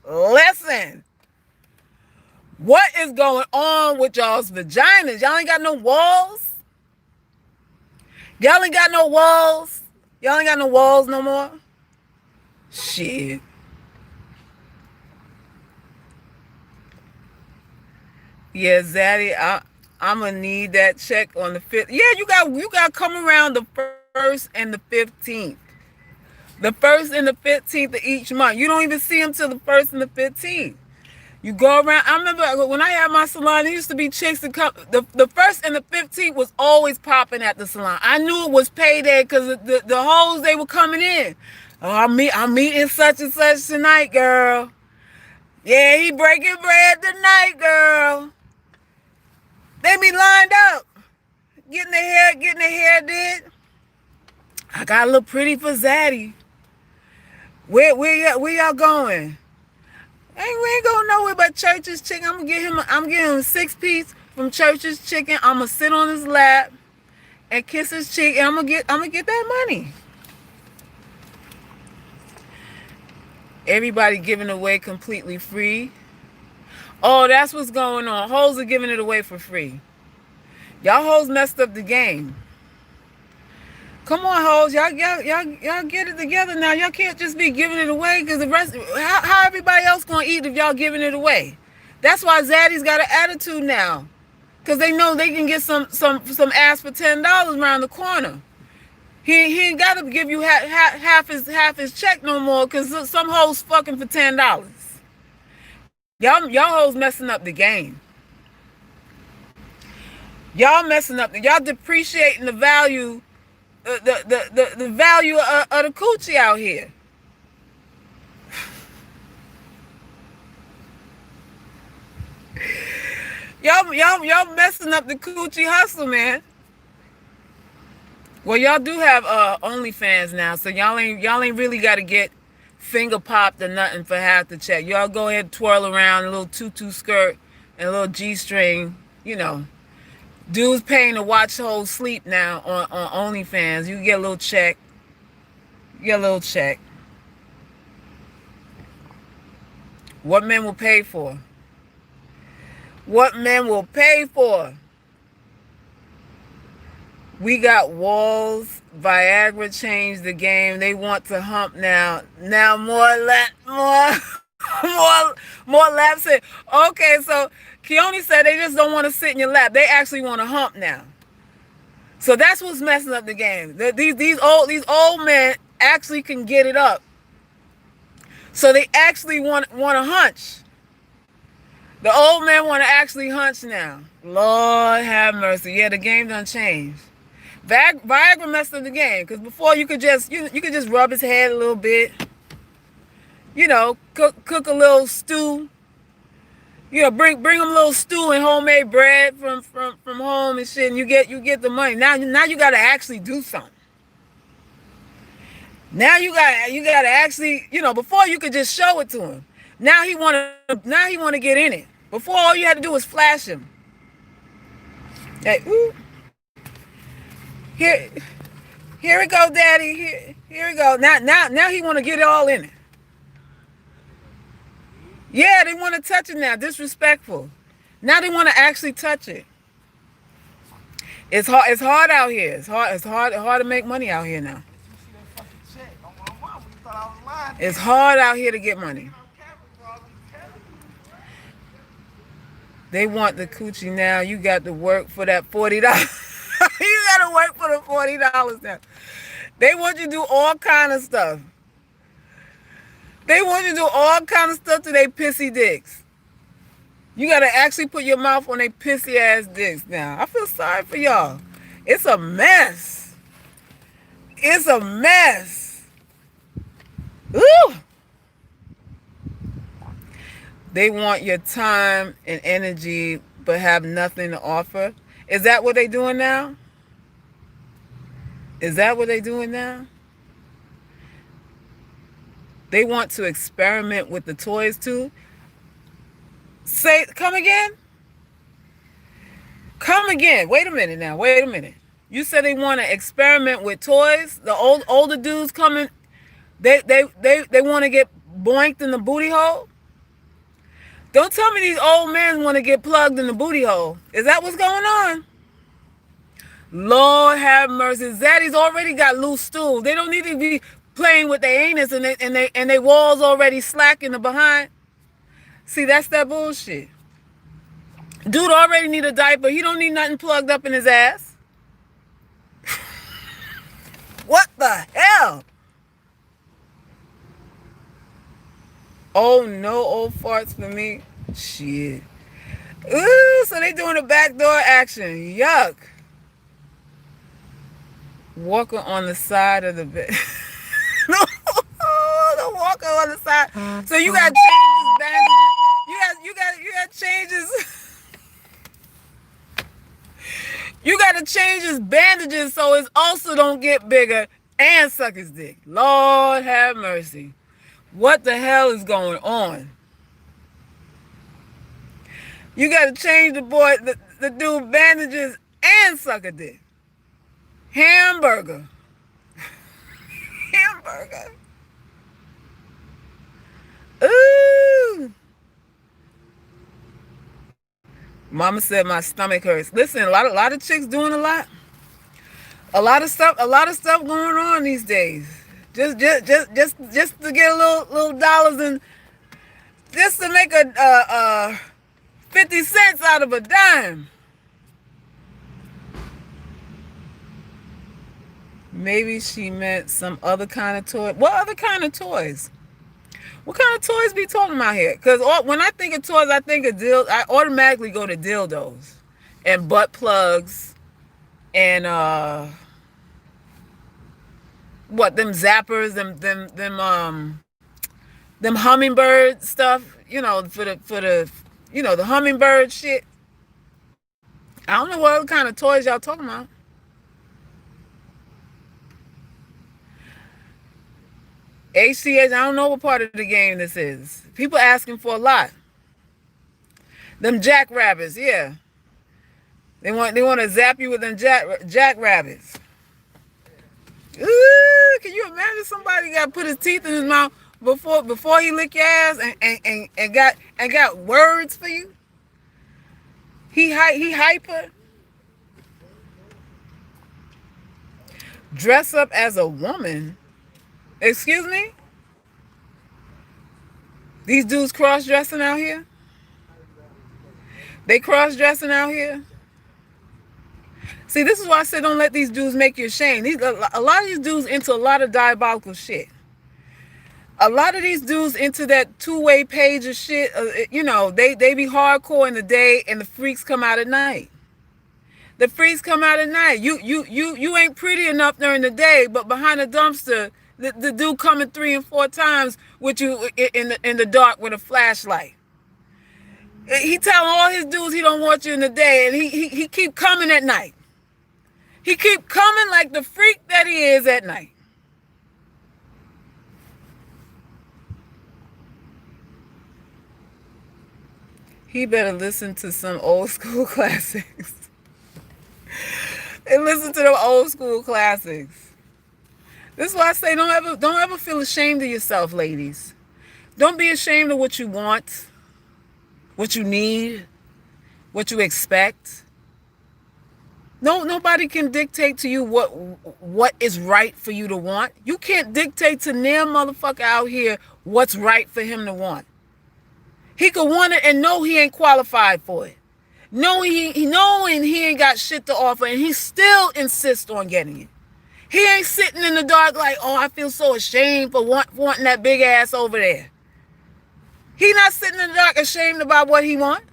Listen. What is going on with y'all's vaginas? Y'all ain't got no walls? Y'all ain't got no walls? Y'all ain't got no walls no more? Shit. Yeah, Zaddy, I'm gonna need that check on the 5th. Yeah, you got to come around the 1st and the 15th. The 1st and the 15th of each month. You don't even see them till the 1st and the 15th. You go around. I remember when I had my salon, there used to be chicks that come. The 1st and the 15th was always popping at the salon. I knew it was payday because the hoes, they were coming in. Oh, I'm meeting such and such tonight, girl. Yeah, he breaking bread tonight, girl. They be lined up, getting their hair did. I got a little pretty for Zaddy. Where y'all going? We ain't going nowhere but Church's Chicken. I'm getting him a 6-piece from Church's Chicken. I'm gonna sit on his lap and kiss his cheek, and I'm gonna get that money. Everybody giving away completely free. Oh, that's what's going on. Hoes are giving it away for free. Y'all hoes messed up the game. Come on, hoes. Y'all get it together now. Y'all can't just be giving it away because the rest, how everybody else gonna eat if y'all giving it away? That's why Zaddy's got an attitude now. Because they know they can get some ass for $10 around the corner. He ain't got to give you half his check no more because some hoes fucking for $10. Y'all hoes messing up the game. Y'all messing up. Y'all depreciating the value, the value of the coochie out here. Y'all messing up the coochie hustle, man. Well, y'all do have OnlyFans now, so y'all ain't really got to get finger popped or nothing for half the check. Y'all go ahead, twirl around a little tutu skirt, and a little G-string, you know. Dudes paying to watch hoes sleep now on OnlyFans. You get a little check. You get a little check. What men will pay for? What men will pay for? We got walls. Viagra changed the game. They want to hump now. Now more laps. Okay, so Keone said they just don't want to sit in your lap. They actually want to hump now. So that's what's messing up the game. These old men actually can get it up. So they actually want to hunch. The old men want to actually hunch now. Lord have mercy. Yeah, the game done changed. Viagra messed up the game because before you could just rub his head a little bit, cook a little stew, bring him a little stew and homemade bread from home and shit, and you get the money. Now you got to actually do something. Now you got to actually, before you could just show it to him. Now he want to get in it. Before all you had to do was flash him. Hey, ooh. Here we go, Daddy. Here we go. Now he want to get it all in it. Yeah, they want to touch it now. Disrespectful. Now they want to actually touch it. It's hard out here. It's hard to make money out here now. It's hard out here to get money. They want the coochie now. You got to work for that $40. You got to work for the $40 now. They want you to do all kind of stuff. They want you to do all kind of stuff to their pissy dicks. You got to actually put your mouth on their pissy ass dicks now. I feel sorry for y'all. It's a mess. It's a mess. Ooh. They want your time and energy but have nothing to offer. Is that what they doing now? Is that what they doing now? They want to experiment with the toys too. Come again? Come again. Wait a minute now. Wait a minute. You said they want to experiment with toys? The older dudes coming, they want to get boinked in the booty hole? Don't tell me these old men want to get plugged in the booty hole. Is that what's going on? Lord have mercy. Zaddies already got loose stools. They don't need to be playing with their anus and they walls already slack in the behind. See, that's that bullshit. Dude already need a diaper. He don't need nothing plugged up in his ass. What the hell? Oh, no old farts for me. Shit. Ooh, so they doing a backdoor action. Yuck. Walker on the side of the bed. No, the walker on the side. So you got changes, bandages. You got changes. You got to change his bandages so it also don't get bigger and suck his dick. Lord have mercy. What the hell is going on? You got to change the dude bandages and suck a dick. Hamburger. Hamburger. Ooh. Mama said my stomach hurts. Listen, a lot of chicks doing a lot. A lot of stuff going on these days. Just to get a little dollars and just to make a 50 cents out of a dime. Maybe she meant some other kind of toy. What other kind of toys? What kind of toys be talking about here? Because when I think of toys, I think of I automatically go to dildos and butt plugs and them zappers, them hummingbird stuff. For the the hummingbird shit. I don't know what other kind of toys y'all talking about. HCH, I don't know what part of the game this is. People asking for a lot. Them jackrabbits, yeah. They want to zap you with them jackrabbits. Ooh, can you imagine somebody got to put his teeth in his mouth before he lick your ass and got words for you? He hyper. Dress up as a woman. Excuse me? These dudes cross dressing out here? They cross dressing out here? See, this is why I said don't let these dudes make you ashamed. A lot of these dudes into a lot of diabolical shit. A lot of these dudes into that two-way page of shit. They be hardcore in the day, and the freaks come out at night. The freaks come out at night. You ain't pretty enough during the day, but behind the dumpster, the dude coming 3 and 4 times with you in the dark with a flashlight. He telling all his dudes he don't want you in the day, and he keep coming at night. He keep coming like the freak that he is at night. He better listen to some old school classics. And listen to them old school classics. This is why I say don't ever feel ashamed of yourself, ladies. Don't be ashamed of what you want, what you need, what you expect. No, nobody can dictate to you what is right for you to want. You can't dictate to no motherfucker out here what's right for him to want. He could want it and know he ain't qualified for it. Knowing he ain't got shit to offer, and he still insists on getting it. He ain't sitting in the dark like, oh, I feel so ashamed for wanting that big ass over there. He not sitting in the dark ashamed about what he want.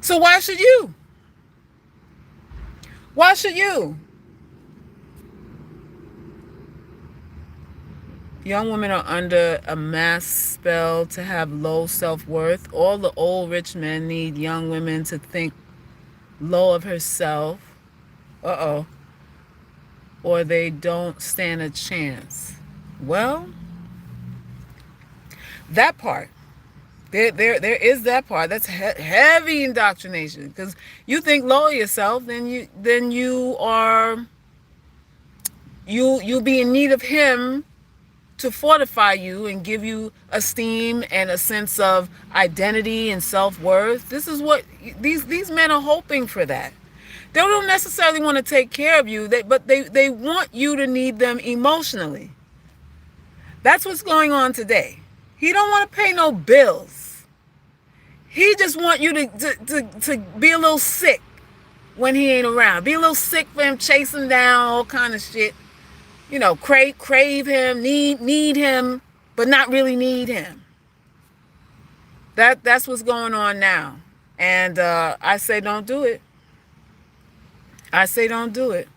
So why should you? Why should you? Young women are under a mass spell to have low self-worth. All the old rich men need young women to think low of herself. Or they don't stand a chance. Well, that part. There is that part. That's heavy indoctrination. Because you think low of yourself, then you'll be in need of him to fortify you and give you esteem and a sense of identity and self-worth. This is what these men are hoping for. That they don't necessarily want to take care of you, but they want you to need them emotionally. That's what's going on today. He don't want to pay no bills. He just want you to be a little sick when he ain't around. Be a little sick for him, chase him down, all kind of shit. Crave him, need him, but not really need him. That's what's going on now. And I say don't do it. I say don't do it.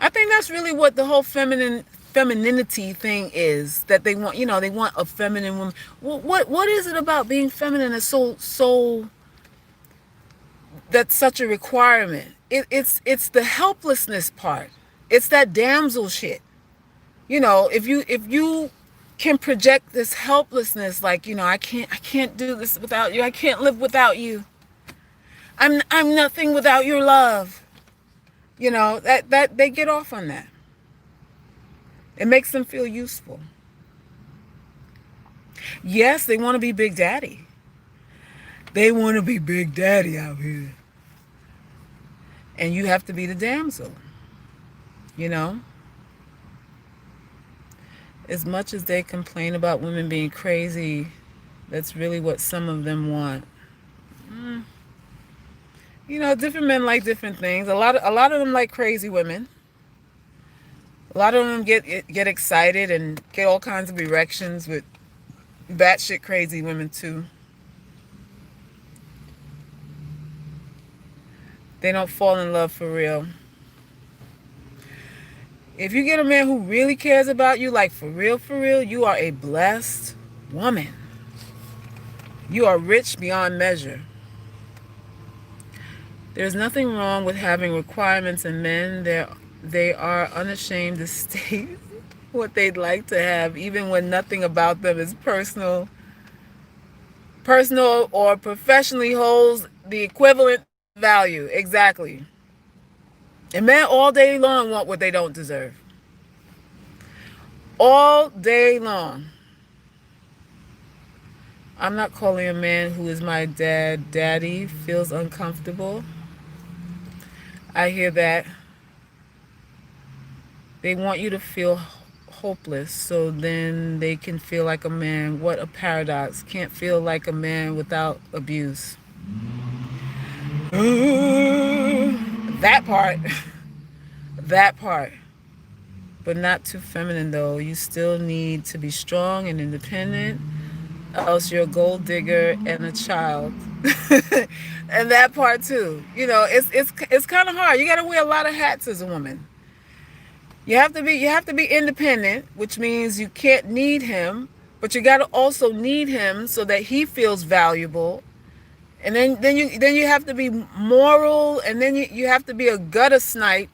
I think that's really what the whole femininity thing is, that they want. They want a feminine woman. What is it about being feminine that's so that's such a requirement? It's the helplessness part. It's that damsel shit. If you can project this helplessness, like, I can't do this without you. I can't live without you. I'm nothing without your love. That they get off on that. It makes them feel useful. Yes, they want to be Big Daddy. They want to be Big Daddy out here. And you have to be the damsel. As much as they complain about women being crazy, that's really what some of them want. Different men like different things. A lot of them like crazy women. A lot of them get excited and get all kinds of erections with batshit crazy women too. They don't fall in love for real. If you get a man who really cares about you, like for real, you are a blessed woman. You are rich beyond measure. There's nothing wrong with having requirements in men. They are unashamed to state what they'd like to have, even when nothing about them is personal personal or professionally holds the equivalent value. Exactly. And men all day long want what they don't deserve. All day long. I'm not calling a man who is my daddy feels uncomfortable. I hear that. They want you to feel hopeless so then they can feel like a man. What a paradox. Can't feel like a man without abuse. That part. That part. But not too feminine though. You still need to be strong and independent, else you're a gold digger and a child. And that part too. It's kind of hard. You got to wear a lot of hats as a woman. You have to be independent, which means you can't need him, but you got to also need him so that he feels valuable. And then you have to be moral, and then you have to be a gutter snipe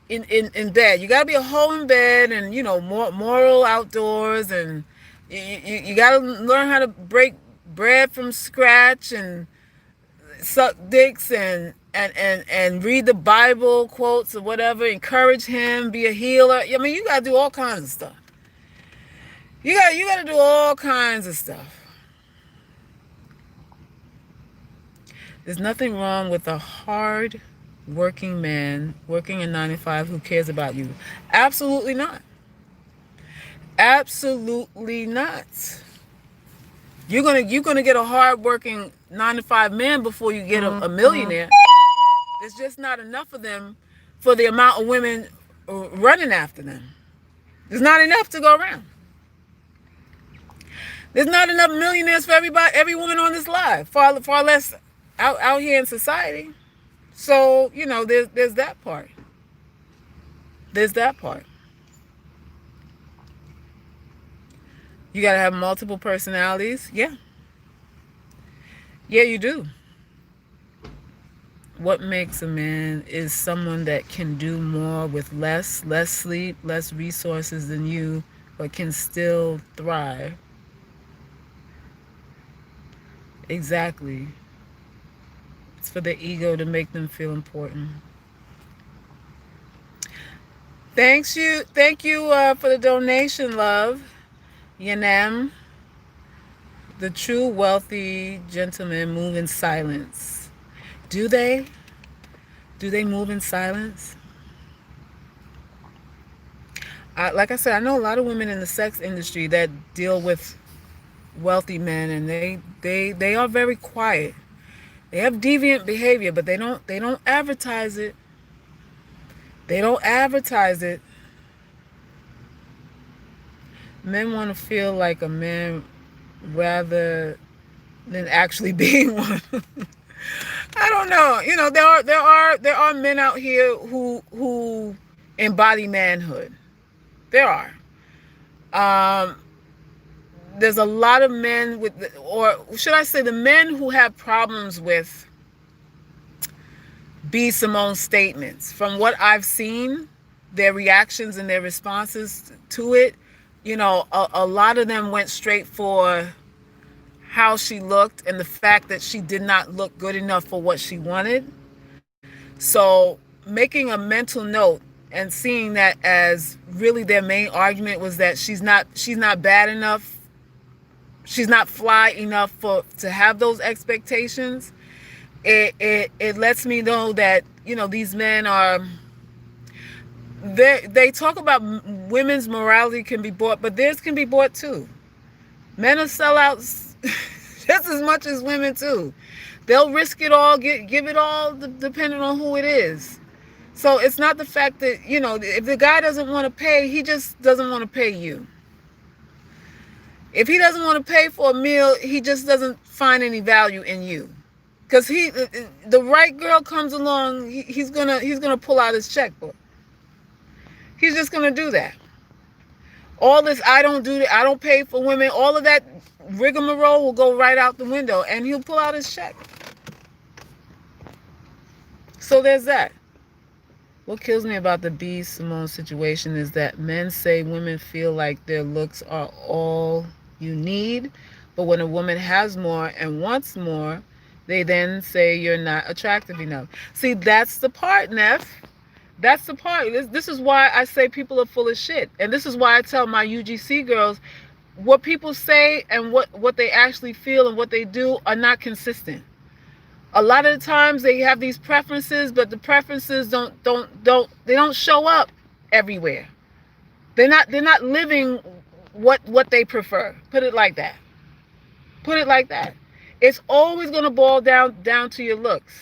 in bed. You got to be a hoe in bed, and moral outdoors, and you got to learn how to break bread from scratch and suck dicks and read the Bible quotes or whatever, encourage him, be a healer. I mean, you gotta do all kinds of stuff. You gotta do all kinds of stuff. There's nothing wrong with a hard working man working a 9 to 5 who cares about you. Absolutely not. Absolutely not. You're gonna get a hard working 9 to 5 man before you get a millionaire. There's just not enough of them for the amount of women running after them. There's not enough to go around. There's not enough millionaires for every woman on this live. Far less out here in society. So there's that part. There's that part. You gotta have multiple personalities. Yeah. Yeah, you do. What makes a man is someone that can do more with less sleep, less resources than you, but can still thrive. Exactly. It's for the ego to make them feel important. Thank you for the donation, love. Yanam. The true wealthy gentlemen move in silence. Do they? Do they move in silence? Like I said, I know a lot of women in the sex industry that deal with wealthy men, and they are very quiet. They have deviant behavior, but they don't advertise it. They don't advertise it. Men want to feel like a man rather than actually being one. I don't know. There are men out here who embody manhood. There are. There's a lot of men or should I say the men who have problems with B. Simone's statements. From what I've seen, their reactions and their responses to it, a lot of them went straight for how she looked and the fact that she did not look good enough for what she wanted. So making a mental note and seeing that as really their main argument was that she's not bad enough, she's not fly enough to have those expectations. It lets me know that these men are. They talk about women's morality can be bought, but theirs can be bought too. Men are sellouts just as much as women too. They'll risk it all, give it all, depending on who it is. So it's not the fact that if the guy doesn't want to pay, he just doesn't want to pay you. If he doesn't want to pay for a meal, he just doesn't find any value in you. Because the right girl comes along, he's gonna pull out his checkbook. He's just gonna do that. All this I don't pay for women, all of that rigmarole will go right out the window, and he'll pull out his check. So there's that. What kills me about the B. Simone situation is that men say women feel like their looks are all you need, But when a woman has more and wants more, they then say you're not attractive enough. See, that's the part, Neff. That's the part. This is why I say people are full of shit. And this is why I tell my UGC girls what people say and what they actually feel and what they do are not consistent. A lot of the times they have these preferences, but the preferences don't show up everywhere. They're not living what they prefer. Put it like that. Put it like that. It's always going to boil down to your looks.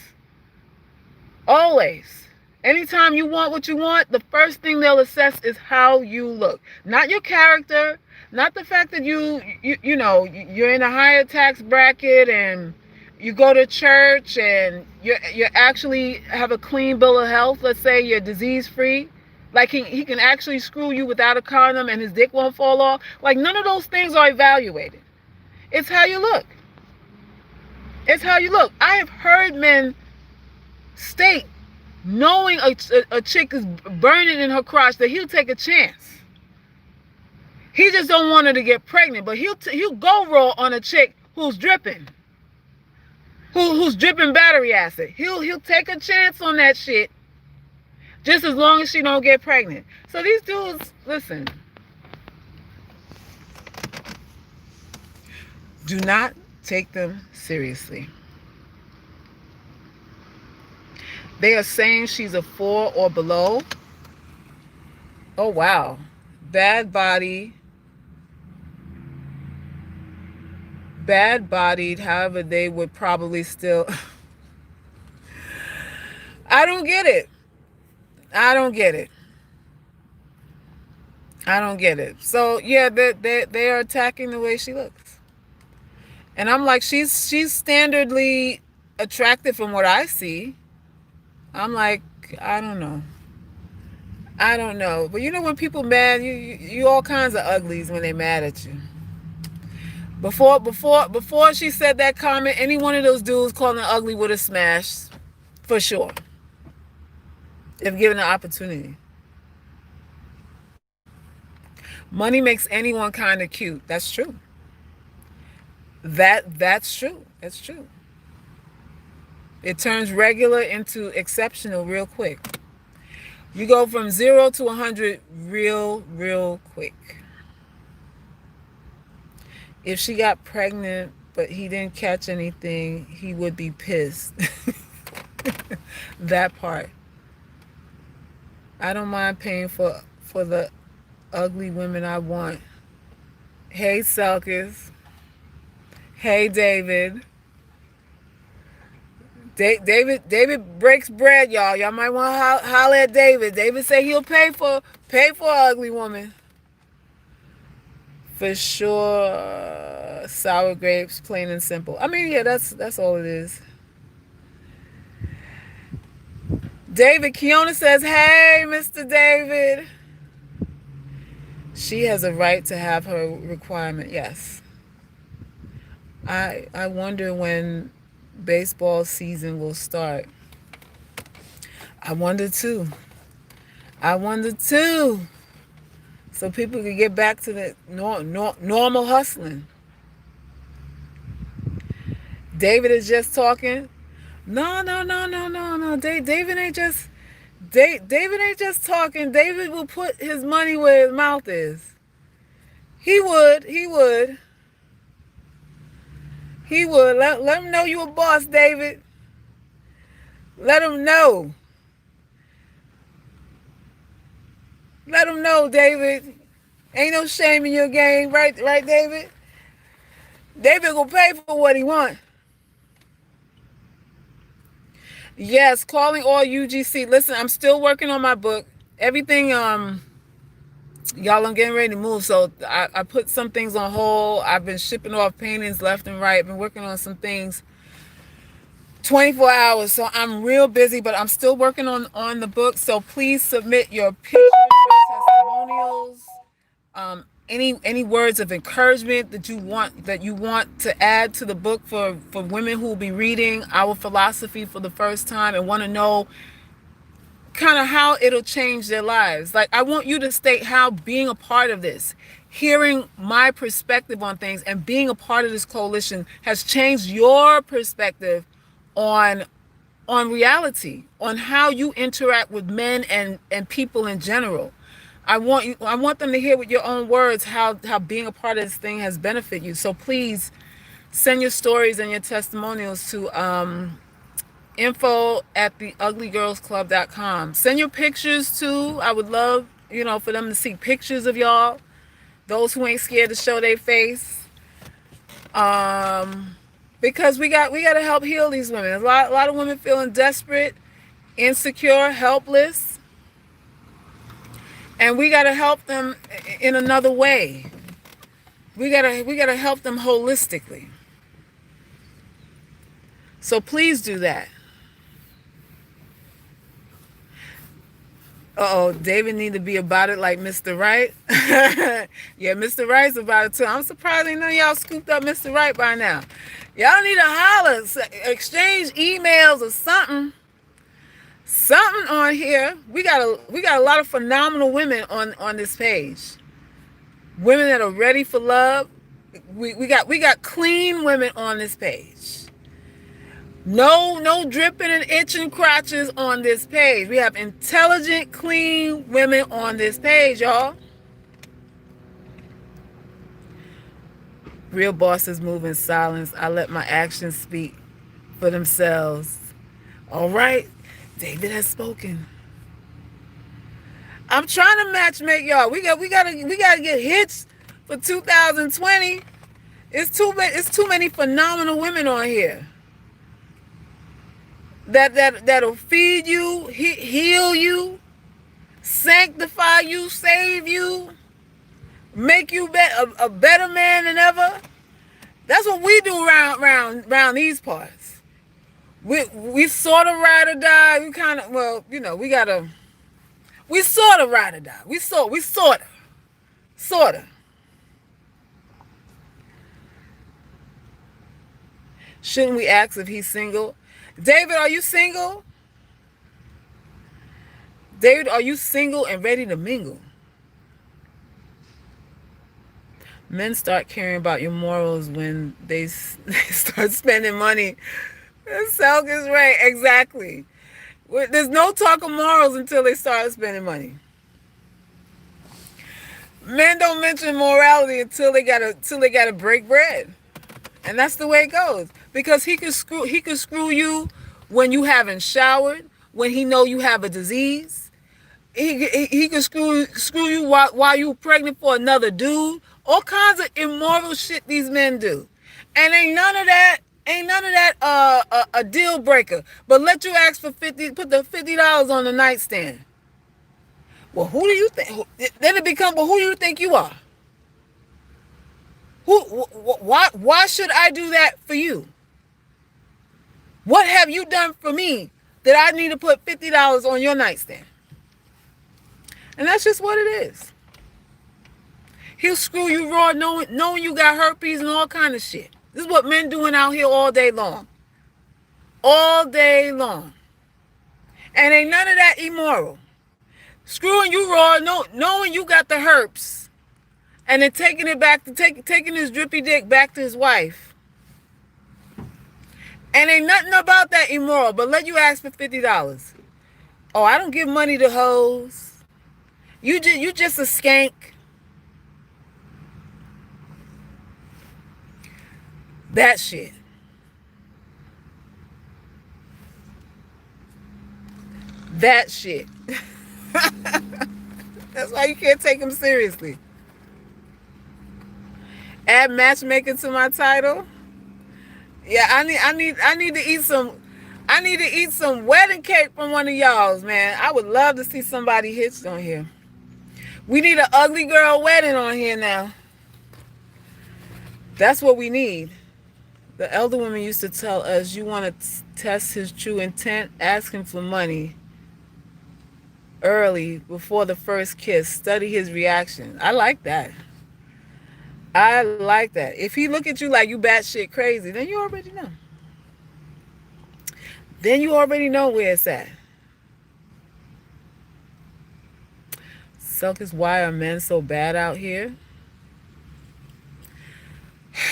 Always. Anytime you want what you want, the first thing they'll assess is how you look. Not your character, not the fact that you know, you're in a higher tax bracket and you go to church and you actually have a clean bill of health. Let's say you're disease free. Like he can actually screw you without a condom and his dick won't fall off. Like none of those things are evaluated. It's how you look. It's how you look. I have heard men state, knowing a chick is burning in her crotch, that he'll take a chance. He just don't want her to get pregnant, but he'll go raw on a chick who's dripping, who's dripping battery acid. He'll take a chance on that shit, just as long as she don't get pregnant. So these dudes, listen, do not take them seriously. They are saying she's a 4 or below. Oh, wow. Bad body. Bad bodied. However, they would probably still... I don't get it. I don't get it. I don't get it. So, yeah, they are attacking the way she looks. And I'm like, she's standardly attractive from what I see. I'm like, I don't know. I don't know. But you know when people mad, you all kinds of uglies when they mad at you. Before she said that comment, any one of those dudes calling her ugly would have smashed. For sure. If given the opportunity. Money makes anyone kind of cute. That's true. That's true. That's true. It turns regular into exceptional real quick. You go from 0 to 100 real quick. If she got pregnant but he didn't catch anything, he would be pissed. That part. I don't mind paying for the ugly women I want. Hey, Selkis. Hey, David. David breaks bread, y'all. Y'all might want to holler at David. David say he'll pay for an ugly woman. For sure. Sour grapes, plain and simple. I mean, yeah, that's all it is. David, Kiona says, hey, Mr. David. She has a right to have her requirement, yes. I wonder when baseball season will start. I wonder too. So people can get back to the normal hustling. David is just talking. No. David ain't just talking. David will put his money where his mouth is. He would. Let him know you a boss, David. Let him know. Let him know, David. Ain't no shame in your game, right, David? David gonna pay for what he want. Yes, calling all UGC. Listen, I'm still working on my book. Everything, y'all, I'm getting ready to move, so I put some things on hold. I've been shipping off paintings left and right. I've been working on some things 24 hours, so I'm real busy, but I'm still working on the book. So please submit your pictures, your testimonials, any words of encouragement that you want to add to the book for women who will be reading our philosophy for the first time and want to know kind of how it'll change their lives. Like, I want you to state how being a part of this hearing my perspective on things and being a part of this coalition has changed your perspective on reality, on how you interact with men and people in general. I want them to hear with your own words how being a part of this thing has benefited you. So please send your stories and your testimonials to info at theuglygirlsclub.com. Send your pictures too. I would love, for them to see pictures of y'all. Those who ain't scared to show their face. Because we got to help heal these women. A lot of women feeling desperate, insecure, helpless. And we got to help them in another way. We got to help them holistically. So please do that. Uh-oh, David need to be about it like Mr. Right. Yeah, Mr. Right's about it too. I'm surprised ain't none of y'all scooped up Mr. Right by now. Y'all need to holler, exchange emails or something. Something on here. We got a lot of phenomenal women on this page. Women that are ready for love. We got clean women on this page. No dripping and itching crotches on this page. We have intelligent, clean women on this page, y'all. Real bosses move in silence. I let my actions speak for themselves. All right, David has spoken. I'm trying to matchmake y'all. We gotta get hits for 2020. It's too many phenomenal women on here. That'll feed you, heal you, sanctify you, save you, make you a better man than ever. That's what we do around these parts. We sort of ride or die. We kind of, we sort of ride or die. We sort of. Shouldn't we ask if he's single? David, are you single? David, are you single and ready to mingle? Men start caring about your morals when they start spending money. Selk is right, exactly. There's no talk of morals until they start spending money. Men don't mention morality until they gotta break bread. And that's the way it goes. Because he can screw you when you haven't showered, when he know you have a disease. He can screw you while you pregnant for another dude. All kinds of immoral shit these men do. And ain't none of that a deal breaker. But let you ask for put the $50 on the nightstand. Well, who do you think? Then it becomes, well, who do you think you are? Why should I do that for you? What have you done for me that I need to put $50 on your nightstand? And that's just what it is. He'll screw you raw knowing you got herpes and all kind of shit. This is what men doing out here all day long. All day long. And ain't none of that immoral. Screwing you raw, knowing you got the herpes, and then taking his drippy dick back to his wife. And ain't nothing about that immoral, but let you ask for $50. Oh, I don't give money to hoes. You just a skank. That shit. That shit. That's why you can't take him seriously. Add matchmaking to my title. Yeah, I need to eat some wedding cake from one of y'all's, man. I would love to see somebody hitched on here. We need an ugly girl wedding on here now. That's what we need. The elder women used to tell us, you want to test his true intent, ask him for money early before the first kiss. Study his reaction. I like that. I like that. If he look at you like you batshit crazy, then you already know. Then you already know where it's at. Selk is why are men so bad out here?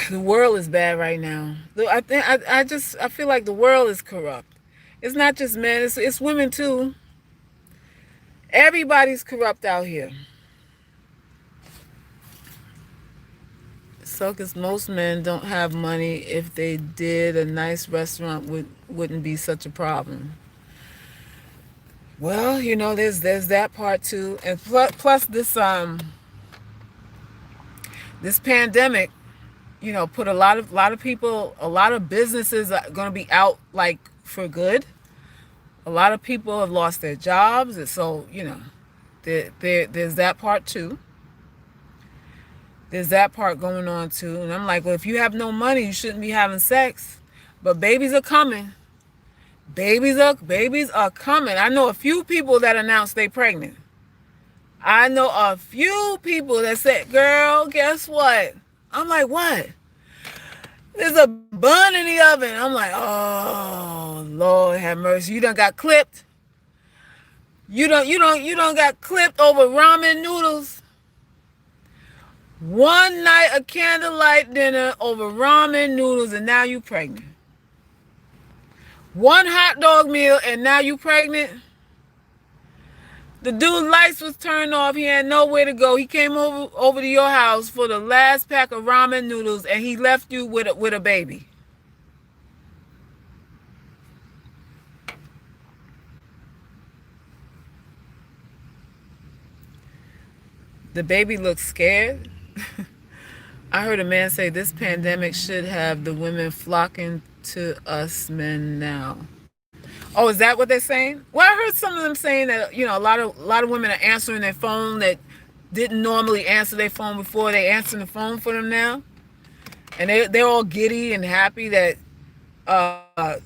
The world is bad right now. I feel like the world is corrupt. It's not just men, it's women too. Everybody's corrupt out here. So, because most men don't have money, if they did, a nice restaurant wouldn't be such a problem. Well, there's that part too, and plus this pandemic, put a lot of people, a lot of businesses are going to be out like for good. A lot of people have lost their jobs, and so there's that part too. There's that part going on too, and I'm like, well, if you have no money, you shouldn't be having sex. But babies are coming. Babies are coming. I know a few people that announced they pregnant. I know a few people that said, "Girl, guess what?" I'm like, "What?" There's a bun in the oven. I'm like, "Oh, Lord have mercy. You done got clipped. You don't got clipped over ramen noodles. One night of candlelight dinner over ramen noodles, and now you pregnant. One hot dog meal, and now you pregnant. The dude's lights was turned off. He had nowhere to go. He came over to your house for the last pack of ramen noodles, and he left you with a baby. The baby looks scared. I heard a man say this pandemic should have the women flocking to us men now. Oh, is that what they're saying? Well, I heard some of them saying that a lot of women are answering their phone that didn't normally answer their phone before. They answering the phone for them now, and they're all giddy and happy that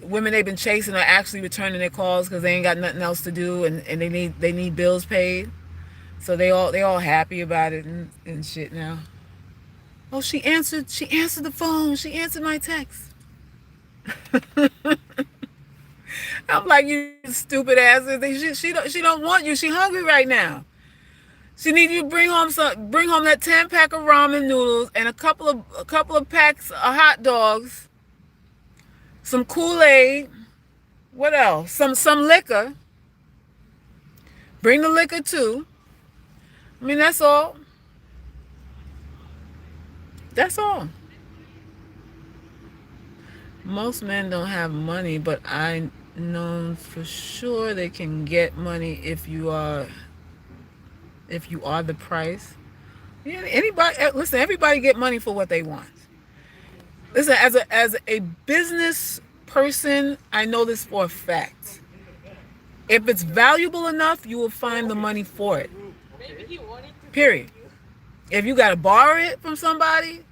women they've been chasing are actually returning their calls because they ain't got nothing else to do, and they need bills paid. So they all happy about it and shit now. Oh, she answered the phone. She answered my text. I'm like, you stupid asses. She don't want you. She hungry right now. She need you to bring home that 10 pack of ramen noodles and a couple of packs of hot dogs, some Kool-Aid, what else? Some liquor. Bring the liquor too. I mean, that's all. That's all. Most men don't have money, but I know for sure they can get money if you are the price. Yeah, listen, everybody get money for what they want. Listen, as a business person, I know this for a fact. If it's valuable enough, you will find the money for it. Period. If you gotta borrow it from somebody,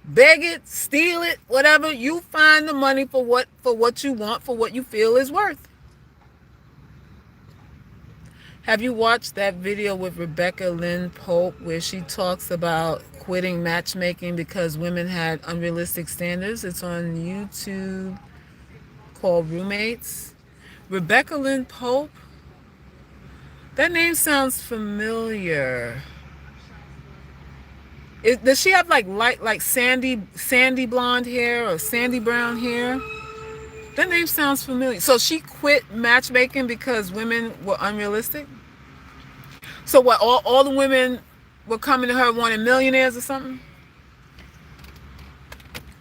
beg it, steal it, whatever, you find the money for what you want, for what you feel is worth. Have you watched that video with Rebecca Lynn Pope where she talks about quitting matchmaking because women had unrealistic standards? It's on YouTube, called Roommates. Rebecca Lynn Pope? That name sounds familiar. Does she have like sandy blonde hair or sandy brown hair? That name sounds familiar. So she quit matchmaking because women were unrealistic? So what, all the women were coming to her wanting millionaires or something?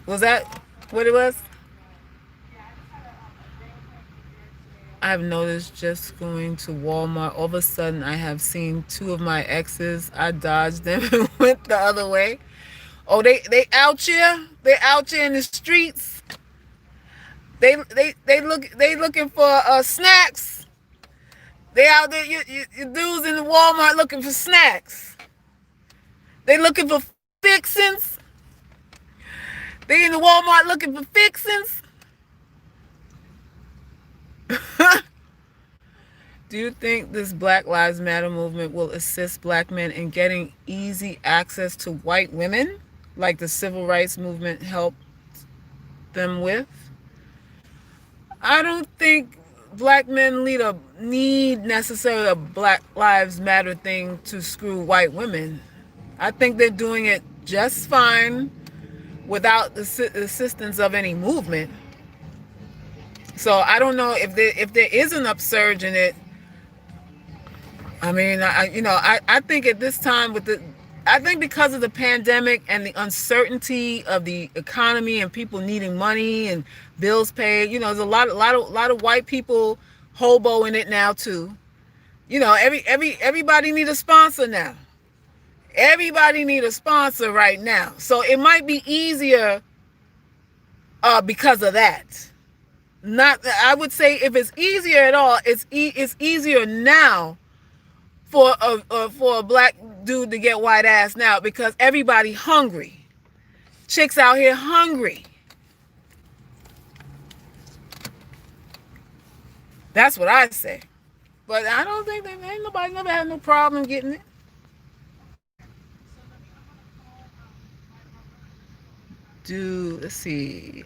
Was that what it was? I've noticed just going to Walmart. All of a sudden, I have seen two of my exes. I dodged them and went the other way. Oh, they out here. They out here in the streets. They looking for snacks. They out there. You dudes in the Walmart looking for snacks. They looking for fixings. They in the Walmart looking for fixings. Do you think this Black Lives Matter movement will assist black men in getting easy access to white women, like the civil rights movement helped them with? I don't think black men need necessarily a Black Lives Matter thing to screw white women. I think they're doing it just fine without the assistance of any movement. So I don't know if there is an upsurge in it. I mean, I think at this time I think because of the pandemic and the uncertainty of the economy and people needing money and bills paid, there's a lot of white people hoboing it now too. Everybody need a sponsor now. Everybody need a sponsor right now. So it might be easier because of that. Not, I would say if it's easier at all, it's easier now for a black dude to get white ass now because everybody hungry. Chicks out here hungry. That's what I say. But I don't think ain't nobody never had no problem getting it. Let's see.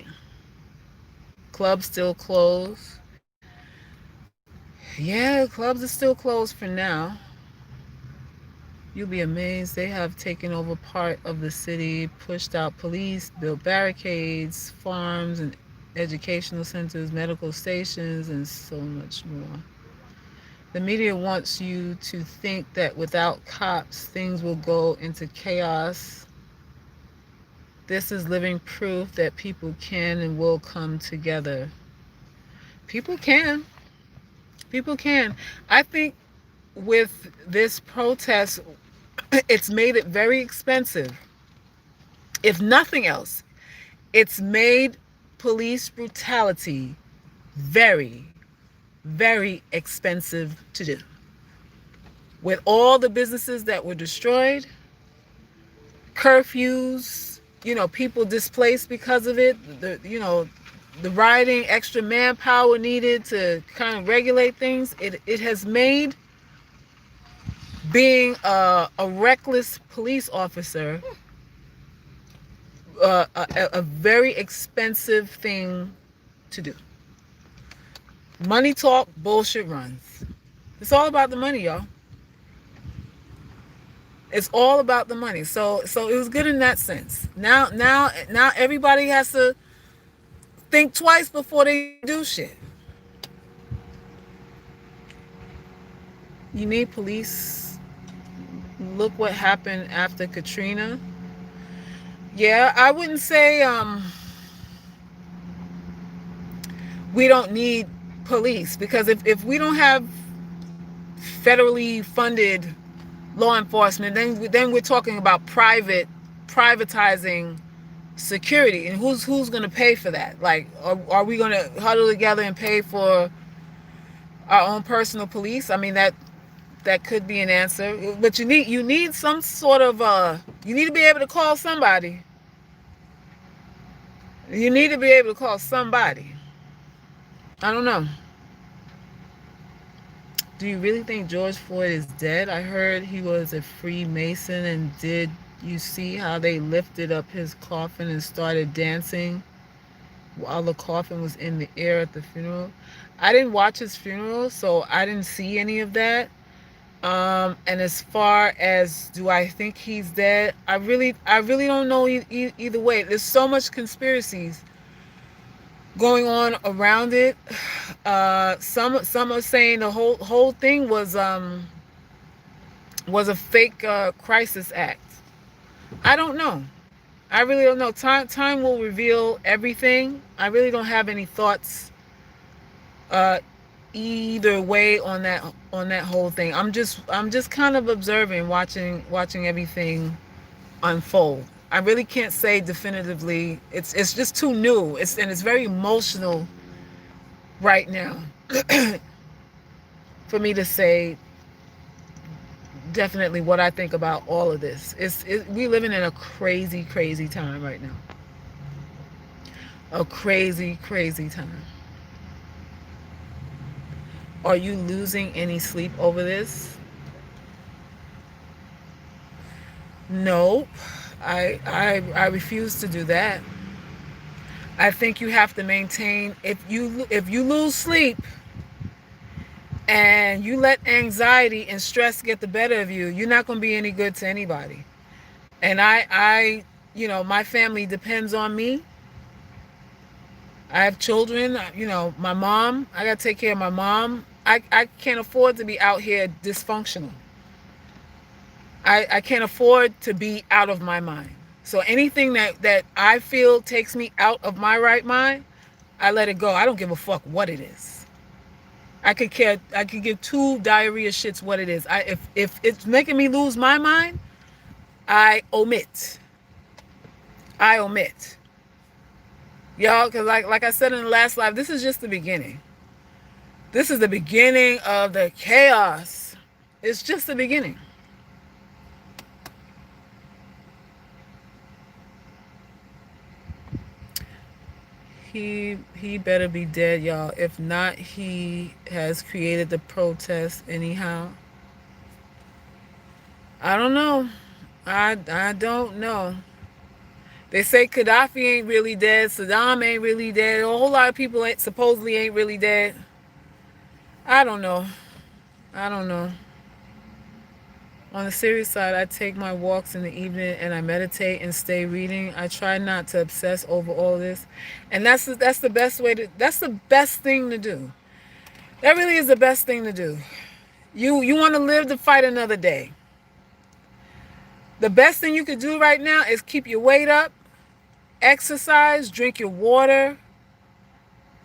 Clubs still closed. Yeah, clubs are still closed for now. You'll be amazed. They have taken over part of the city, pushed out police, built barricades, farms and educational centers, medical stations, and so much more. The media wants you to think that without cops, things will go into chaos. This is living proof that people can and will come together. People can. People can. I think with this protest, it's made it very expensive. If nothing else, it's made police brutality very, very expensive to do. With all the businesses that were destroyed, curfews, people displaced because of it, the rioting, extra manpower needed to kind of regulate things, it has made being a reckless police officer a very expensive thing to do. Money talk, bullshit runs. It's all about the money, y'all. It's all about the money. So it was good in that sense. Now everybody has to think twice before they do shit. You need police. Look what happened after Katrina. Yeah, I wouldn't say we don't need police, because if we don't have federally funded law enforcement, then we're talking about privatizing security, and who's going to pay for that? Like, are we going to huddle together and pay for our own personal police? I mean, that could be an answer, but you need some sort of you need to be able to call somebody. You need to be able to call somebody. I don't know. Do you really think George Floyd is dead? I heard he was a Freemason, and did you see how they lifted up his coffin and started dancing while the coffin was in the air at the funeral? I didn't watch his funeral, so I didn't see any of that. And as far as do I think he's dead, I really don't know either way. There's so much conspiracies going on around it. Some are saying the whole thing was a fake crisis act. I don't know. I really don't know. Time will reveal everything. I really don't have any thoughts either way on that whole thing. I'm just kind of observing, watching everything unfold. I really can't say definitively. It's just too new. It's very emotional right now for me to say definitely what I think about all of this. We living in a crazy, crazy time right now. A crazy, crazy time. Are you losing any sleep over this? No, I refuse to do that. I think you have to maintain, if you lose sleep and you let anxiety and stress get the better of you, you're not going to be any good to anybody. And I my family depends on me. I have children, my mom, I got to take care of my mom. I can't afford to be out here dysfunctional. I can't afford to be out of my mind. So anything that I feel takes me out of my right mind, I let it go. I don't give a fuck what it is. I could give two diarrhea shits what it is. If it's making me lose my mind, I omit. I omit. Y'all, because like I said in the last live, this is just the beginning. This is the beginning of the chaos. It's just the beginning. He better be dead, y'all. If not, he has created the protest anyhow. I don't know. I don't know. They say Gaddafi ain't really dead. Saddam ain't really dead. A whole lot of people supposedly ain't really dead. I don't know. I don't know. On the serious side, I take my walks in the evening and I meditate and stay reading. I try not to obsess over all this. And that's the best way to, that's the best thing to do. That really is the best thing to do. You want to live to fight another day. The best thing you could do right now is keep your weight up, exercise, drink your water,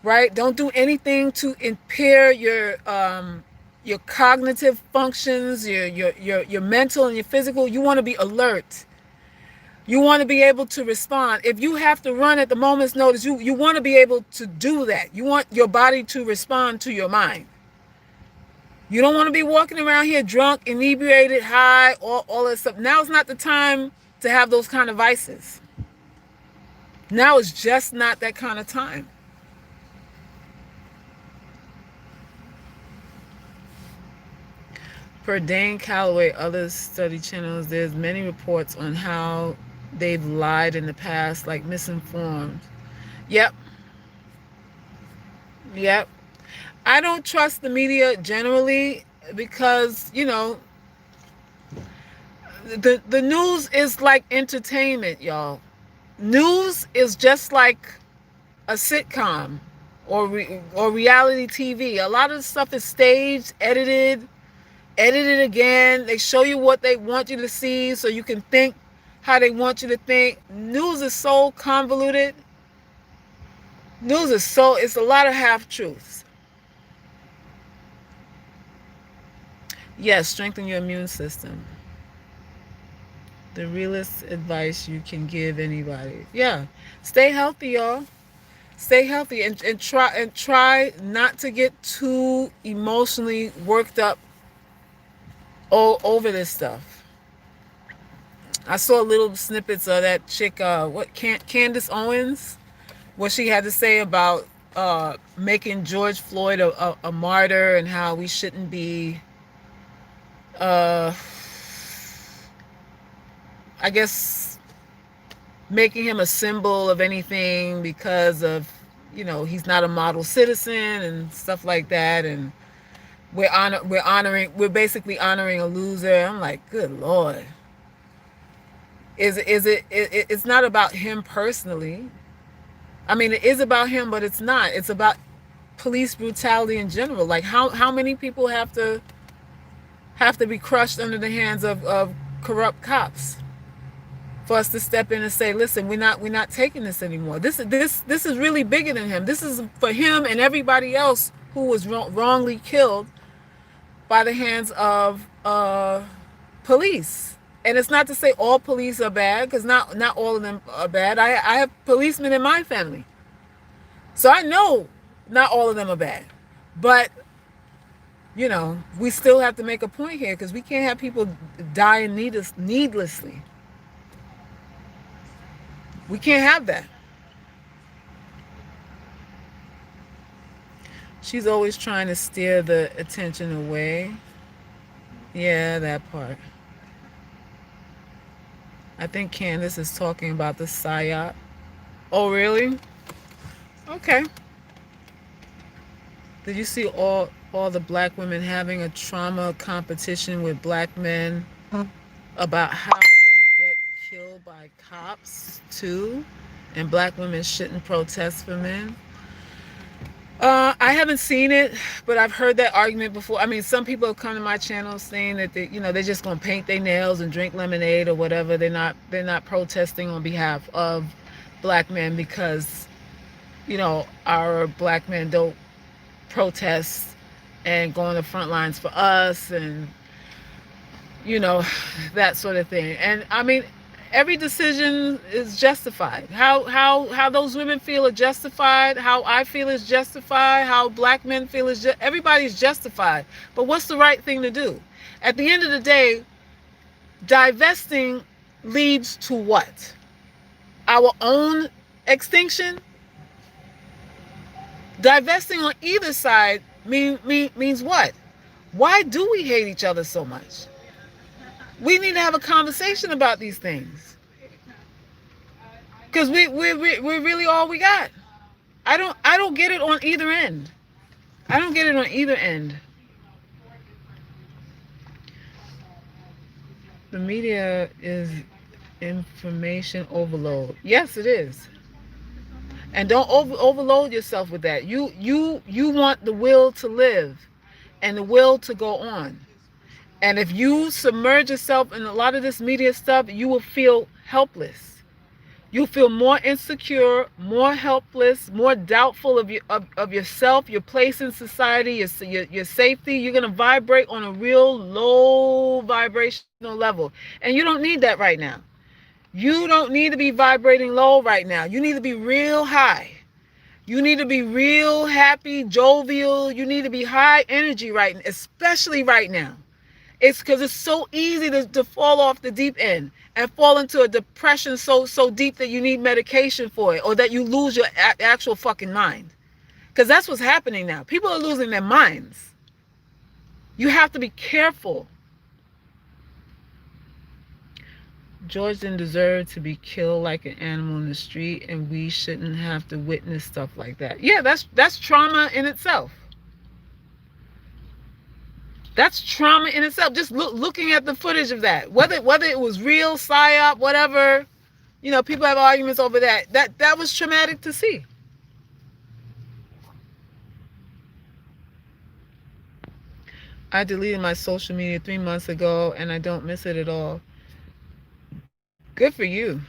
right? Don't do anything to impair your cognitive functions, your mental and your physical. You want to be alert. You want to be able to respond. If you have to run at the moment's notice, you want to be able to do that. You want your body to respond to your mind. You don't want to be walking around here drunk, inebriated, high, all that stuff. Now is not the time to have those kind of vices. Now is just not that kind of time. Per Dane Calloway, other study channels, there's many reports on how they've lied in the past, like misinformed. Yep. Yep. I don't trust the media generally because, the news is like entertainment, y'all. News is just like a sitcom or reality TV. A lot of the stuff is staged, edited again. They show you what they want you to see so you can think how they want you to think. News is so convoluted. It's a lot of half-truths. Yes, strengthen your immune system. The realest advice you can give anybody. Yeah, stay healthy, y'all. Stay healthy and try not to get too emotionally worked up over this stuff. I saw little snippets of that chick, Candace Owens, what she had to say about making George Floyd a martyr and how we shouldn't be, I guess, making him a symbol of anything because of, he's not a model citizen and stuff like that. And we're basically honoring a loser. I'm like, good Lord. It's not about him personally. I mean, it is about him, but it's not. It's about police brutality in general. Like how many people have to be crushed under the hands of corrupt cops for us to step in and say, listen, we're not taking this anymore. This is really bigger than him. This is for him and everybody else who was wrongly killed by the hands of police. And it's not to say all police are bad, because not all of them are bad. I have policemen in my family, so I know not all of them are bad. But we still have to make a point here, because we can't have people dying needlessly. We can't have that. She's always trying to steer the attention away. Yeah, that part. I think Candace is talking about the PSYOP. Oh, really? Okay. Did you see all the black women having a trauma competition with black men about how they get killed by cops? too, and black women shouldn't protest for men. I haven't seen it, but I've heard that argument before. I mean, some people have come to my channel saying that they're just gonna paint their nails and drink lemonade or whatever. They're not protesting on behalf of black men because our black men don't protest and go on the front lines for us, and you know, that sort of thing. And I mean, every decision is justified. How those women feel are justified. How I feel is justified. How black men feel is everybody's justified. But what's the right thing to do? At the end of the day, divesting leads to what? Our own extinction. Divesting on either side means what? Why do we hate each other so much? We need to have a conversation about these things, because we're really all we got. I don't get it on either end. I don't get it on either end. The media is information overload. Yes, it is. And don't overload yourself with that. You want the will to live and the will to go on. And if you submerge yourself in a lot of this media stuff, you will feel helpless. You'll feel more insecure, more helpless, more doubtful of yourself, your place in society, your safety. You're going to vibrate on a real low vibrational level. And you don't need that right now. You don't need to be vibrating low right now. You need to be real high. You need to be real happy, jovial. You need to be high energy right now, especially right now. It's because it's so easy to fall off the deep end and fall into a depression so deep that you need medication for it, or that you lose your actual fucking mind. Because that's what's happening now. People are losing their minds. You have to be careful. George didn't deserve to be killed like an animal in the street, and we shouldn't have to witness stuff like that. Yeah, that's trauma in itself. That's trauma in itself. Just looking at the footage of that, whether it was real, psyop, whatever, people have arguments over that. That was traumatic to see. I deleted my social media 3 months ago, and I don't miss it at all. Good for you.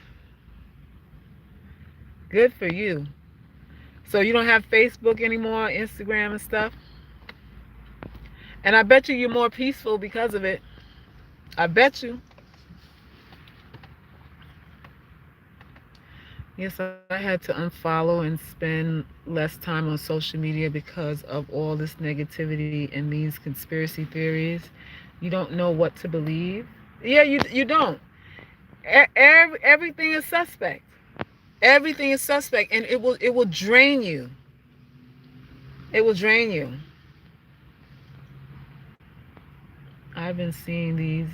Good for you. So you don't have Facebook anymore, Instagram and stuff? And I bet you're more peaceful because of it. I bet you. Yes, I had to unfollow and spend less time on social media because of all this negativity and these conspiracy theories. You don't know what to believe. Yeah, you don't. Everything is suspect. Everything is suspect, and it will drain you. It will drain you. I've been seeing these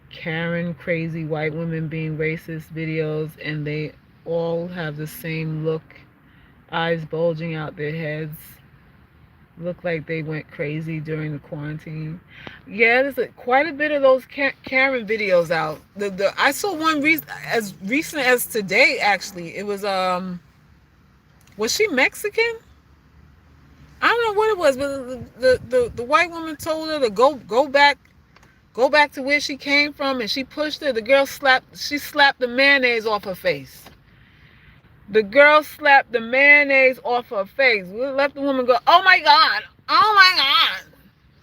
Karen crazy white women being racist videos, and they all have the same look, eyes bulging out their heads. Look like they went crazy during the quarantine. Yeah, there's quite a bit of those Karen videos out. I saw one as recent as today. Actually, it was she Mexican? I don't know what it was, but the white woman told her to go back to where she came from, and she pushed her. The girl slapped the mayonnaise off her face. The girl slapped the mayonnaise off her face. We left the woman go, oh my God, oh my God.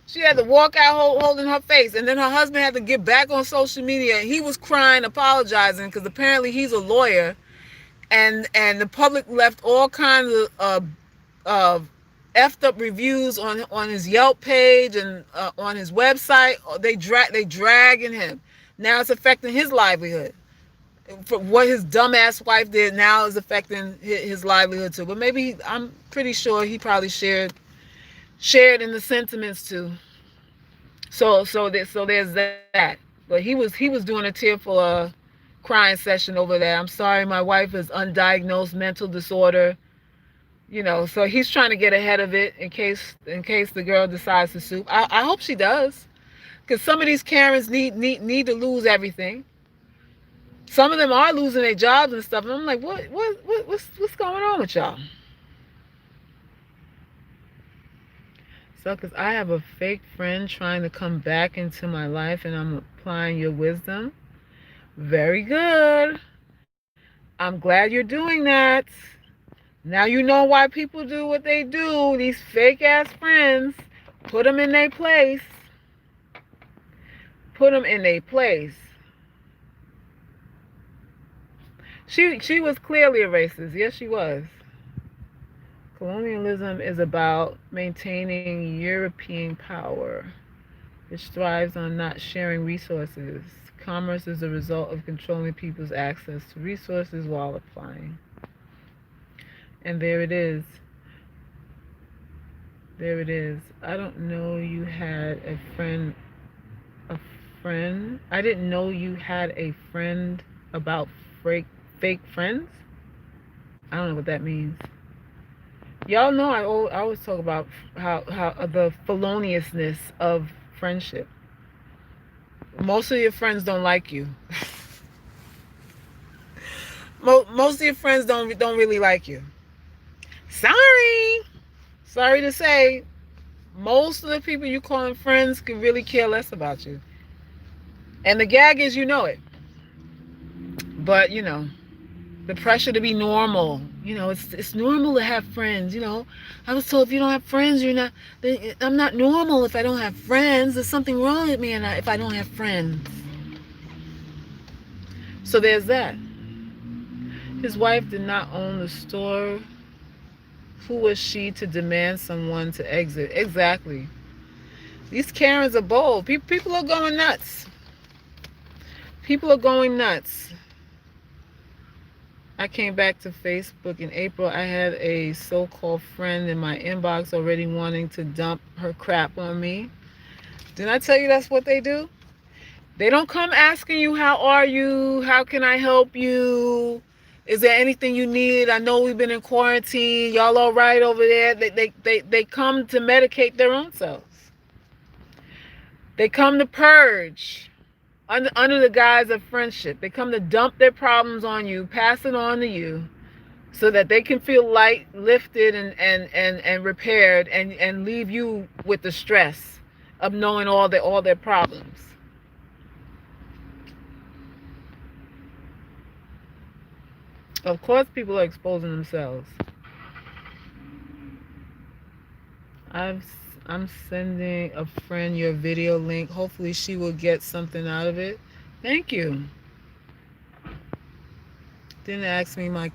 She had to walk out holding her face. And then her husband had to get back on social media. He was crying, apologizing, because apparently he's a lawyer. And the public left all kinds of effed up reviews on his Yelp page and on his website. They dragging him. Now it's affecting his livelihood. For what his dumbass wife did now is affecting his livelihood too. But maybe I'm pretty sure he probably shared in the sentiments too. So there's that. But he was doing a tearful crying session over that. I'm sorry, my wife has undiagnosed mental disorder. So he's trying to get ahead of it in case the girl decides to sue. I hope she does, because some of these Karens need to lose everything. Some of them are losing their jobs and stuff, and I'm like, what's going on with y'all? So, because I have a fake friend trying to come back into my life, and I'm applying your wisdom. Very good. I'm glad you're doing that. Now you know why people do what they do. These fake ass friends. Put them in their place. Put them in their place. She was clearly a racist. Yes, she was. Colonialism is about maintaining European power, which thrives on not sharing resources. Commerce is a result of controlling people's access to resources while applying. And there it is. There it is. I don't know you had a friend. A friend? I didn't know you had a friend about fake friends. I don't know what that means. Y'all know I always talk about how the feloniousness of friendship. Most of your friends don't like you. Most of your friends don't really like you. Sorry to say, most of the people you calling friends could really care less about you. And the gag is, you know it. But the pressure to be normal. It's normal to have friends. I was told if you don't have friends, you're not. I'm not normal if I don't have friends. There's something wrong with me, if I don't have friends. So there's that. His wife did not own the store. Who was she to demand someone to exit? Exactly. These Karens are bold. People are going nuts. People are going nuts. I came back to Facebook in April. I had a so-called friend in my inbox already wanting to dump her crap on me. Didn't I tell you that's what they do? They don't come asking you, how are you? How can I help you? Is there anything you need? I know we've been in quarantine. Y'all all right over there? They come to medicate their own selves. They come to purge under the guise of friendship. They come to dump their problems on you, pass it on to you, so that they can feel light, lifted, and repaired, and leave you with the stress of knowing all their problems. Of course, people are exposing themselves. I'm sending a friend your video link. Hopefully, she will get something out of it. Thank you. Didn't ask me my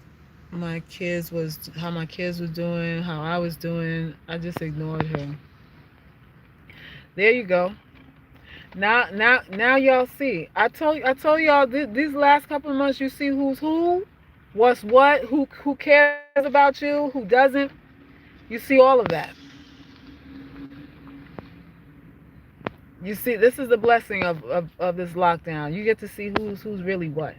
kids was how my kids were doing, how I was doing. I just ignored her. There you go. Now y'all see. I told y'all these last couple of months. You see who's who, what's what, who cares about you, who doesn't. You see all of that. You see, this is the blessing of this lockdown. You get to see who's really what,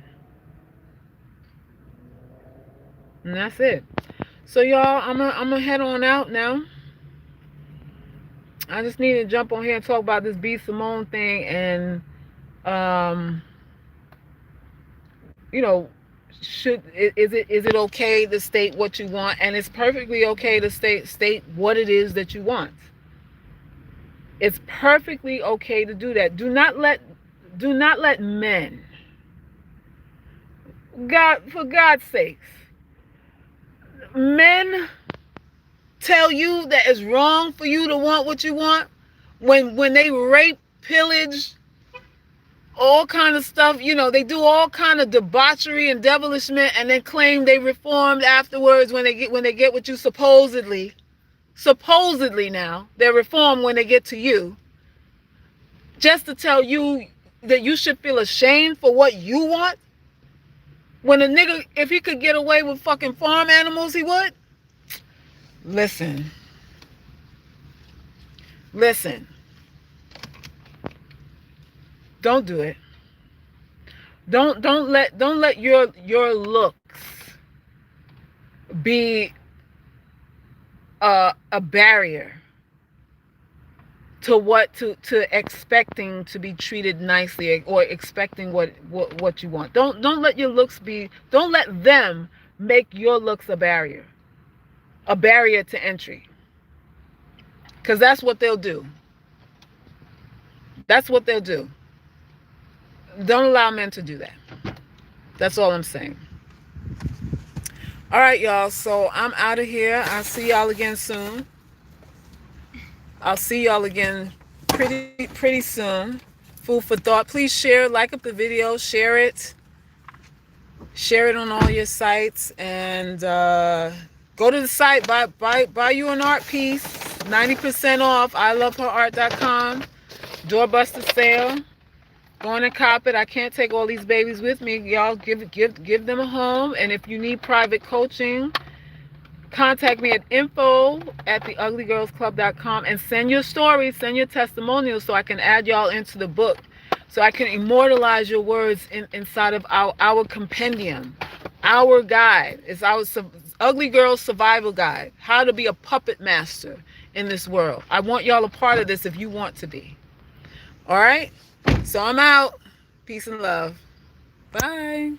and that's it. So y'all, I'm gonna head on out now. I just need to jump on here and talk about this B Simone thing, and um, you know, is it okay to state what you want? And it's perfectly okay to state what it is that you want. It's perfectly okay to do that. Do not let men, for God's sakes, men tell you that it's wrong for you to want what you want when they rape, pillage, all kind of stuff. They do all kind of debauchery and devilishment, and then claim they reformed afterwards when they get what you supposedly now they're reformed when they get to you, just to tell you that you should feel ashamed for what you want. When a nigga, if he could get away with fucking farm animals, he would. Listen. Don't do it. Don't let your looks be a barrier to expecting to be treated nicely, or expecting what you want. Don't let your looks be, don't let them make your looks a barrier to entry, because that's what they'll do. That's what they'll do. Don't allow men to do that. That's all I'm saying. All right, y'all. So I'm out of here. I'll see y'all again soon. I'll see y'all again pretty soon. Food for thought. Please share, like up the video, share it on all your sites, and go to the site, buy you an art piece, 90% off. iloveherart.com. Doorbuster sale. Go on and cop it. I can't take all these babies with me. Y'all give them a home. And if you need private coaching, contact me at info@theuglygirlsclub.com and send your stories, send your testimonials, so I can add y'all into the book, so I can immortalize your words inside of our compendium, our guide. It's our Ugly Girl Survival Guide, how to be a puppet master in this world. I want y'all a part of this if you want to be. All right? So I'm out. Peace and love. Bye.